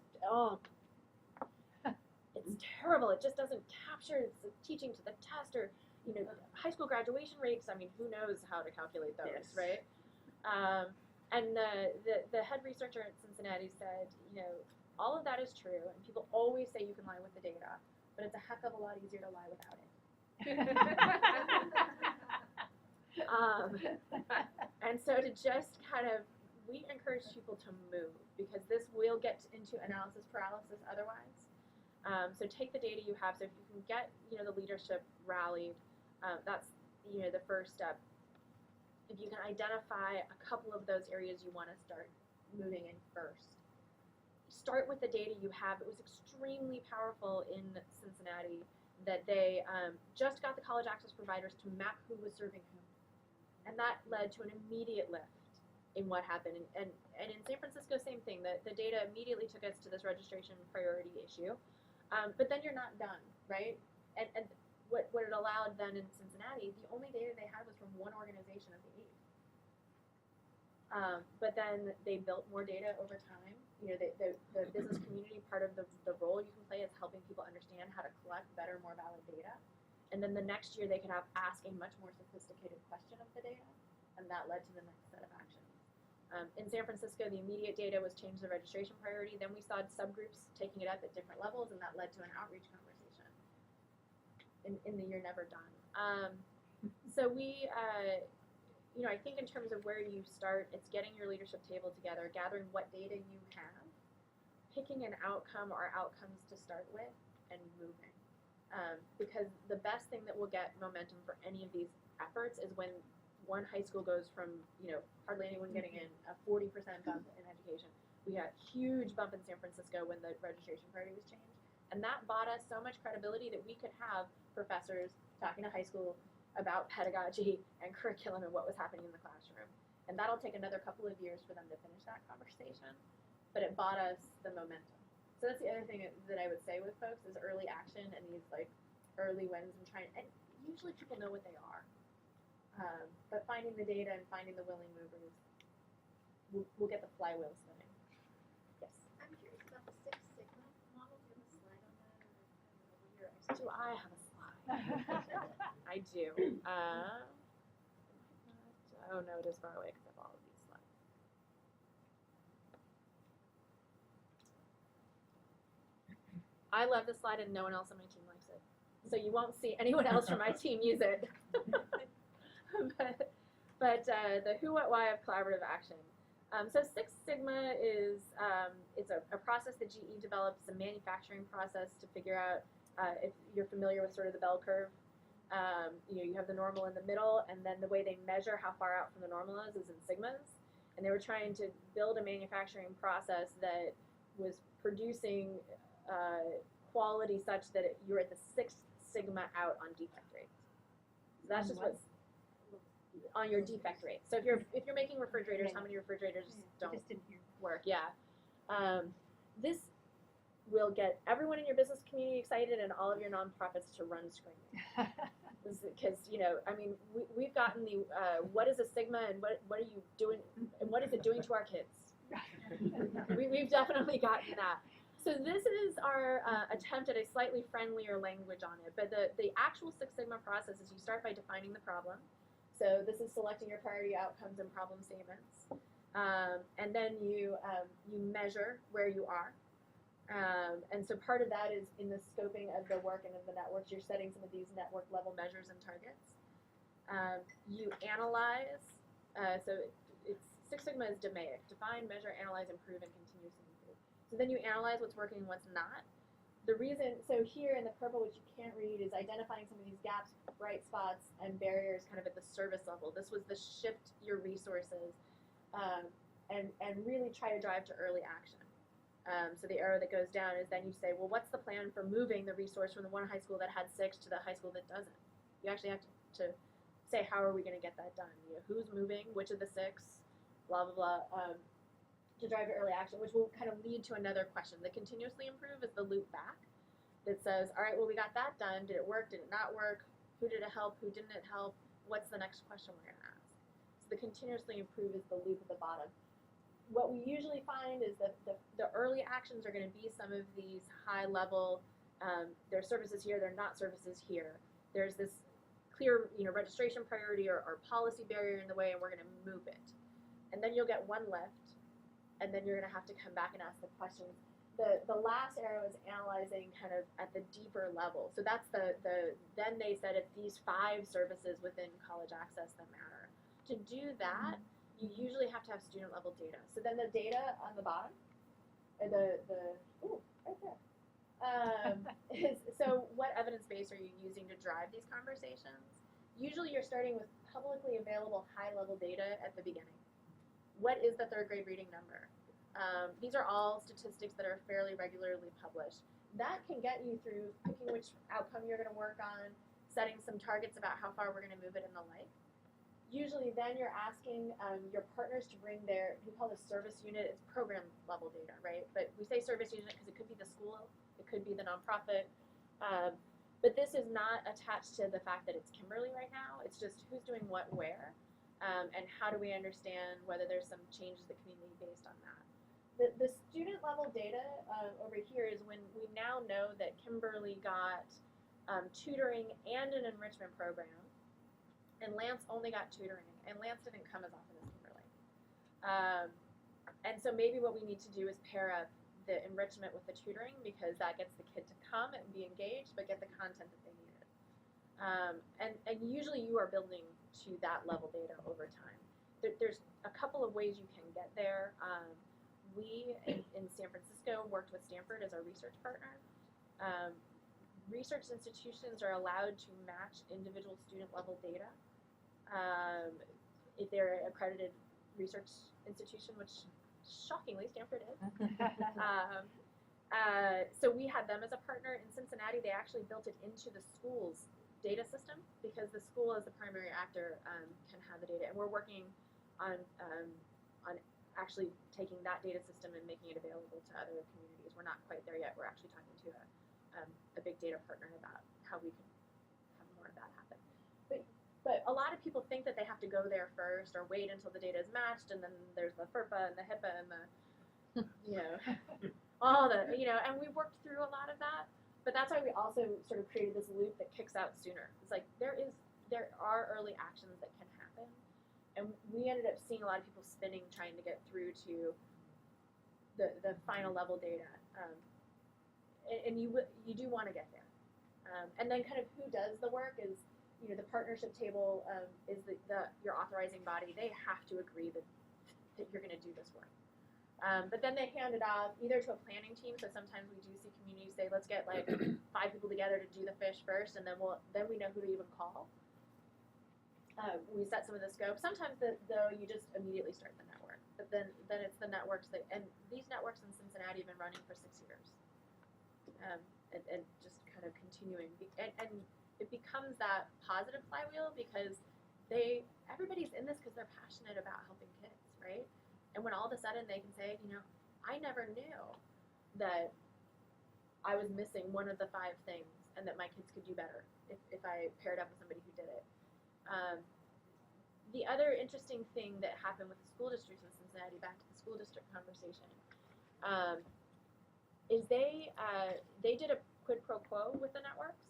it's terrible, it just doesn't capture the teaching to the test, or, high school graduation rates, I mean, who knows how to calculate those, Yes. right? And the head researcher at Cincinnati said, all of that is true, and people always say you can lie with the data, but it's a heck of a lot easier to lie without it. And so to just we encourage people to move, because this will get into analysis paralysis otherwise. So take the data you have. So if you can get, the leadership rallied, that's, the first step. If you can identify a couple of those areas you want to start moving in first, start with the data you have. It was extremely powerful in Cincinnati that they just got the college access providers to map who was serving whom. And that led to an immediate lift in what happened. And in San Francisco, same thing. The data immediately took us to this registration priority issue. But then you're not done, right? And what it allowed then in Cincinnati, the only data they had was from one organization of the 8. But then they built more data over time. The business community, part of the role you can play is helping people understand how to collect better, more valid data. And then the next year they could ask a much more sophisticated question of the data, and that led to the next set of actions. In San Francisco, the immediate data was changed to the registration priority. Then we saw subgroups taking it up at different levels, and that led to an outreach conversation in the year never done. So we, I think in terms of where you start, it's getting your leadership table together, gathering what data you have, picking an outcome or outcomes to start with, and moving. Because the best thing that will get momentum for any of these efforts is when one high school goes from, hardly anyone getting in, a 40% bump in education. We got a huge bump in San Francisco when the registration priority was changed. And that bought us so much credibility that we could have professors talking to high school about pedagogy and curriculum and what was happening in the classroom. And that'll take another couple of years for them to finish that conversation. But it bought us the momentum. So that's the other thing that I would say with folks is early action and these early wins and usually people know what they are. But finding the data and finding the willing movers will get the flywheel spinning. Yes. I'm curious about the Six Sigma model. Do you have a slide on that, or what your expertise? Do I have a slide? I do. Oh no, it is far away because I have all of these slides. I love this slide and no one else on my team likes it. So you won't see anyone else from my team use it. but the who, what, why of collaborative action. So Six Sigma is it's a process that GE develops, a manufacturing process to figure out if you're familiar with sort of the bell curve. You have the normal in the middle, and then the way they measure how far out from the normal is in sigmas. And they were trying to build a manufacturing process that was producing quality such that you're at the 6 sigma out on defect rates. So that's just what's on your defect rate. So if you're making refrigerators, how many refrigerators don't work? Yeah. This will get everyone in your business community excited and all of your nonprofits to run screaming. Because we've gotten the what is a sigma and what are you doing and what is it doing to our kids? We've definitely gotten that. So this is our attempt at a slightly friendlier language on it. But the actual Six Sigma process is you start by defining the problem. So this is selecting your priority outcomes and problem statements. And then you measure where you are. And so part of that is in the scoping of the work and of the networks, you're setting some of these network level measures and targets. You analyze, so Six Sigma is DMAIC, define, measure, analyze, improve, and continuously improve. So then you analyze what's working and what's not. The reason, so here in the purple, which you can't read, is identifying some of these gaps, bright spots, and barriers kind of at the service level. This was the shift your resources and really try to drive to early action. So the arrow that goes down is then you say, well, what's the plan for moving the resource from the one high school that had 6 to the high school that doesn't? You actually have to say, how are we going to get that done? Who's moving, which of the 6, blah, blah, blah, to drive to early action, which will kind of lead to another question. The continuously improve is the loop back that says, all right, well, we got that done. Did it work? Did it not work? Who did it help? Who didn't it help? What's the next question we're going to ask? So So the continuously improve is the loop at the bottom. What we usually find is that the early actions are going to be some of these high level, there are services here, there are not services here. There's this clear, registration priority or policy barrier in the way, and we're going to move it. And then you'll get one left, and then you're going to have to come back and ask the questions. The last arrow is analyzing kind of at the deeper level. So that's then they said it's these 5 services within college access that matter. To do that, you usually have to have student level data. So then the data on the bottom, or right there, is, so what evidence base are you using to drive these conversations? Usually you're starting with publicly available high level data at the beginning. What is the 3rd grade reading number? These are all statistics that are fairly regularly published. That can get you through picking which outcome you're going to work on, setting some targets about how far we're going to move it and the like. Usually then you're asking your partners to bring we call this service unit, it's program level data, right? But we say service unit because it could be the school, it could be the nonprofit. But this is not attached to the fact that it's Kimberly right now. It's just who's doing what where, and how do we understand whether there's some changes that can be made based on that. The student level data over here is when we now know that Kimberly got tutoring and an enrichment program, and Lance only got tutoring, and Lance didn't come as often as Kimberly. And so maybe what we need to do is pair up the enrichment with the tutoring, because that gets the kid to come and be engaged, but get the content that they needed. And usually you are building to that level data over time. There's a couple of ways you can get there. We in San Francisco worked with Stanford as our research partner. Research institutions are allowed to match individual student level data if they're an accredited research institution, which shockingly Stanford is. So we had them as a partner. In Cincinnati, they actually built it into the school's data system, because the school as the primary actor can have the data, and we're working on actually taking that data system and making it available to other communities. We're not quite there yet. We're actually talking to a big data partner about how we can have more of that happen. But a lot of people think that they have to go there first or wait until the data is matched, and then there's the FERPA and the HIPAA and the, all the, and we worked through a lot of that. But that's why we also sort of created this loop that kicks out sooner. It's like there are early actions that can happen. And we ended up seeing a lot of people spinning trying to get through to the final level data. And you do want to get there. And then kind of who does the work is, the partnership table is your authorizing body. They have to agree that you're going to do this work. But then they hand it off either to a planning team. So sometimes we do see communities say, let's get like 5 people together to do the fish first, and then we know who to even call. We set some of the scope. Sometimes, though, you just immediately start the network. But then it's the networks and these networks in Cincinnati have been running for 6 years. And just kind of continuing. And it becomes that positive flywheel, because everybody's in this because they're passionate about helping kids, right? And when all of a sudden they can say, I never knew that I was missing one of the 5 things, and that my kids could do better if I paired up with somebody who did it. The other interesting thing that happened with the school districts in Cincinnati, back to the school district conversation, is they did a quid pro quo with the networks.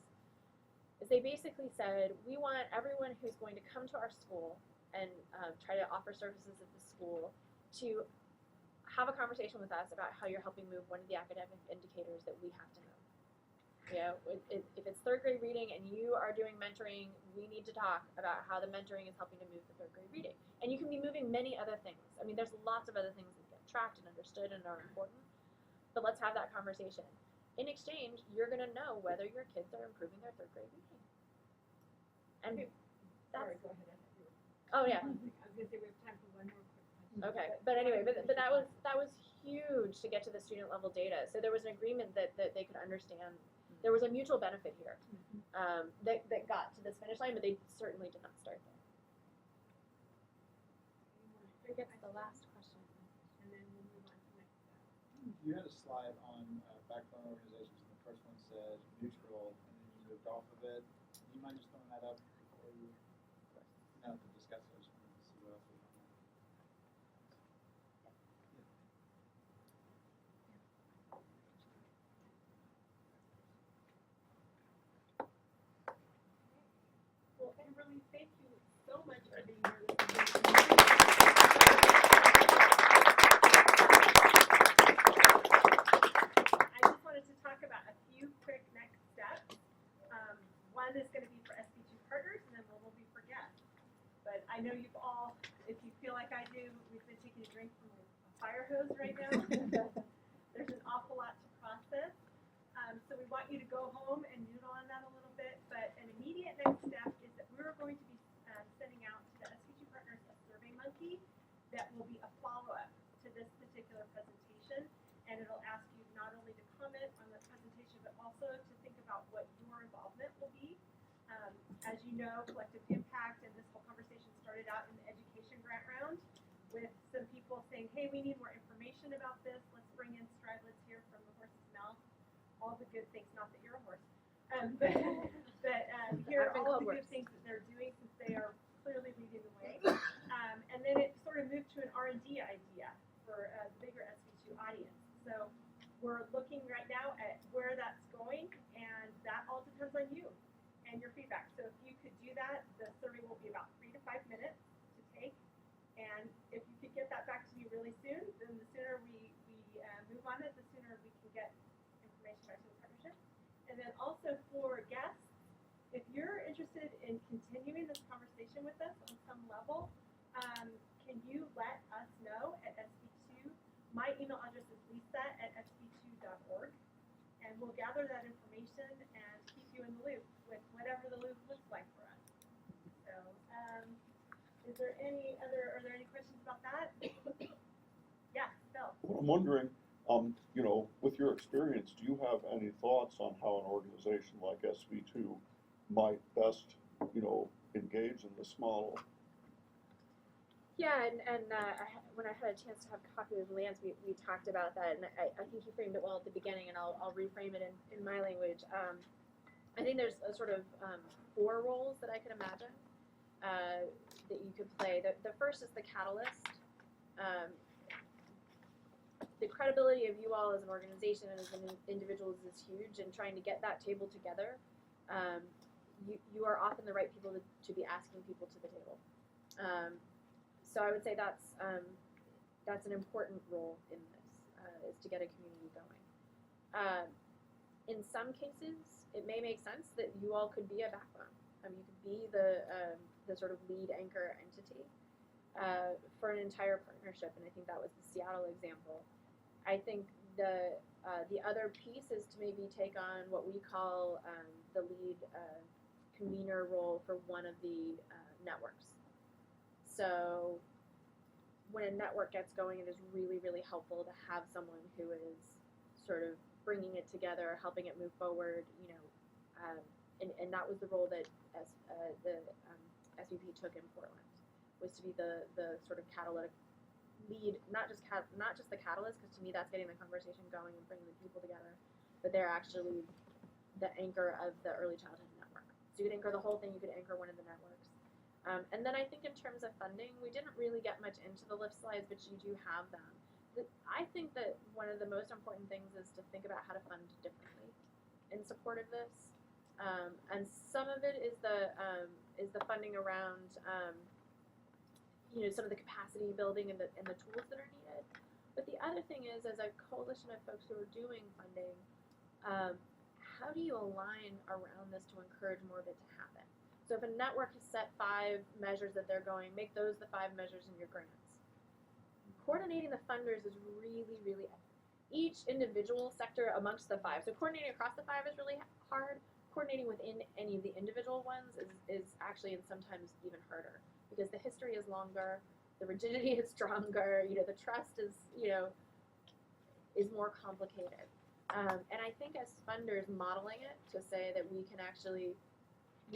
Is they basically said, we want everyone who's going to come to our school and try to offer services at the school to have a conversation with us about how you're helping move one of the academic indicators that we have to know. If it's 3rd grade reading and you are doing mentoring, we need to talk about how the mentoring is helping to move the 3rd grade reading. And you can be moving many other things. I mean, there's lots of other things that get tracked and understood and are important. But let's have that conversation. In exchange, you're going to know whether your kids are improving their 3rd grade reading. And Sorry, go ahead. Oh yeah. I was going to say we have time for one more quick question. Okay, but anyway, but that was huge to get to the student level data. So there was an agreement that they could understand. There was a mutual benefit here that got to this finish line, but they certainly did not start there. Who gets the last question? And then we'll move on to next. You had a slide on backbone organizations, and the first one said neutral, and then you moved off of it. Do you mind just throwing that up before you? No, to discuss it. I just wanted to see what else was we thank you so much for being here. I just wanted to talk about a few quick next steps. One is going to be for SV2 Partners, and then one will be for guests. But I know you've all, if you feel like I do, we've been taking a drink from a fire hose right now. There's an awful lot to process. So we want you to go home and noodle on that a little bit. But an immediate next step is that we're going to be sending out to the SV2 Partners a survey monkey that will be a follow-up to this particular presentation. And it'll ask you not only to comment on the presentation, but also to think about what your involvement will be. As you know, collective impact and this whole conversation started out in the education grant round with some people saying, hey, we need more information about this. Let's bring in Strive, let's hear from the horse's mouth. All the good things, not that you're a horse, but hear all of the good things that they're doing since they are clearly leading the way. And then it sort of moved to an R&D idea for a bigger SV2 audience. So we're looking right now at where that's going, and that all depends on you and your feedback. So if you could do that, the survey will be about 3 to 5 minutes to take. And if you could get that back to me really soon, then the sooner we move on it, the sooner we can get information back to the partnership. And then also for guests, if you're interested in continuing this conversation with us on some level, can you let us know at SV2? My email address is lisa@sv2.org, and we'll gather that information and keep you in the loop with whatever the loop looks like for us. So, are there any questions about that? Yeah, Phil. Well, I'm wondering, with your experience, do you have any thoughts on how an organization like SV2 might best, engage in this model? Yeah, and when I had a chance to have coffee with Lance, we talked about that, and I think he framed it well at the beginning, and I'll reframe it in my language. I think there's a sort of 4 roles that I could imagine that you could play. The first is the catalyst. The credibility of you all as an organization and as an individual is huge, and trying to get that table together, you are often the right people to be asking people to the table. So I would say that's an important role in this, is to get a community going. In some cases, it may make sense that you all could be a backbone. You could be the sort of lead anchor entity for an entire partnership, and I think that was the Seattle example. I think the other piece is to maybe take on what we call the lead convener role for one of the networks. So when a network gets going, it is really, really helpful to have someone who is sort of bringing it together, helping it move forward, and that was the role that the SVP took in Portland, was to be the sort of catalytic lead, not just the catalyst, because to me that's getting the conversation going and bringing the people together, but they're actually the anchor of the early childhood network. So you could anchor the whole thing, you could anchor one of the networks. And then I think in terms of funding, we didn't really get much into the lift slides, but you do have them. I think that one of the most important things is to think about how to fund differently in support of this. And some of it is the funding around some of the capacity building and the tools that are needed. But the other thing is, as a coalition of folks who are doing funding, how do you align around this to encourage more of it to happen? So if a network has set 5 measures that they're going, make those the 5 measures in your grants. Coordinating the funders is really, really, each individual sector amongst the 5. So coordinating across the 5 is really hard. Coordinating within any of the individual ones is actually and sometimes even harder, because the history is longer, the rigidity is stronger, the trust is is more complicated. And I think as funders, modeling it to say that we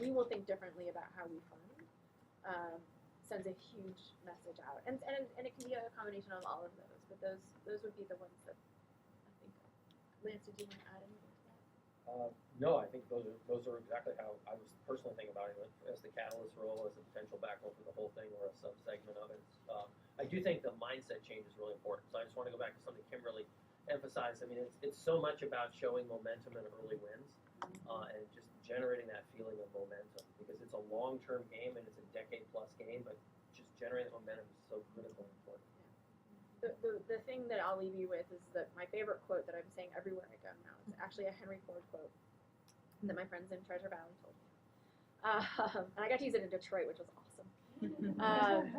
will think differently about how we fund, sends a huge message out. And it can be a combination of all of those, but those would be the ones that I think. Lance, did you want to add anything to that? No, I think those are exactly how I was personally thinking about it, as the catalyst role, as a potential backbone for the whole thing, or a subsegment of it. I do think the mindset change is really important. So I just want to go back to something Kimberly emphasized. I mean, it's so much about showing momentum and early wins, and just generating that feeling of momentum, because it's it's a long-term game and it's a decade-plus game, but just generating momentum is so critical and important. The thing that I'll leave you with is that my favorite quote that I'm saying everywhere I go now is actually a Henry Ford quote that my friends in Treasure Valley told me. And I got to use it in Detroit, which was awesome.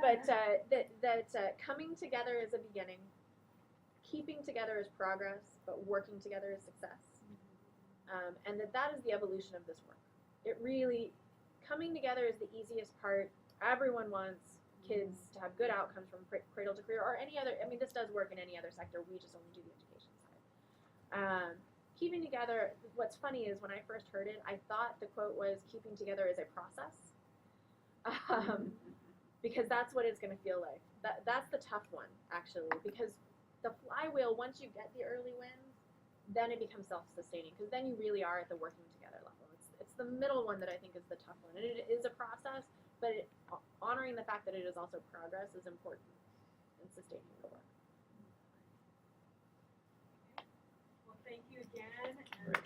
But coming together is a beginning, keeping together is progress, but working together is success. And that is the evolution of this work. It really, coming together is the easiest part. Everyone wants kids to have good outcomes from cradle to career or any other, I mean, this does work in any other sector, we just only do the education side. Keeping together, what's funny is when I first heard it, I thought the quote was keeping together is a process. Because that's what it's going to feel like. That's the tough one, actually, because the flywheel, once you get the early wins, then it becomes self-sustaining, because then you really are at the working together level. It's the middle one that I think is the tough one, and it is a process, but honoring the fact that it is also progress is important in sustaining the work. Well, thank you again, and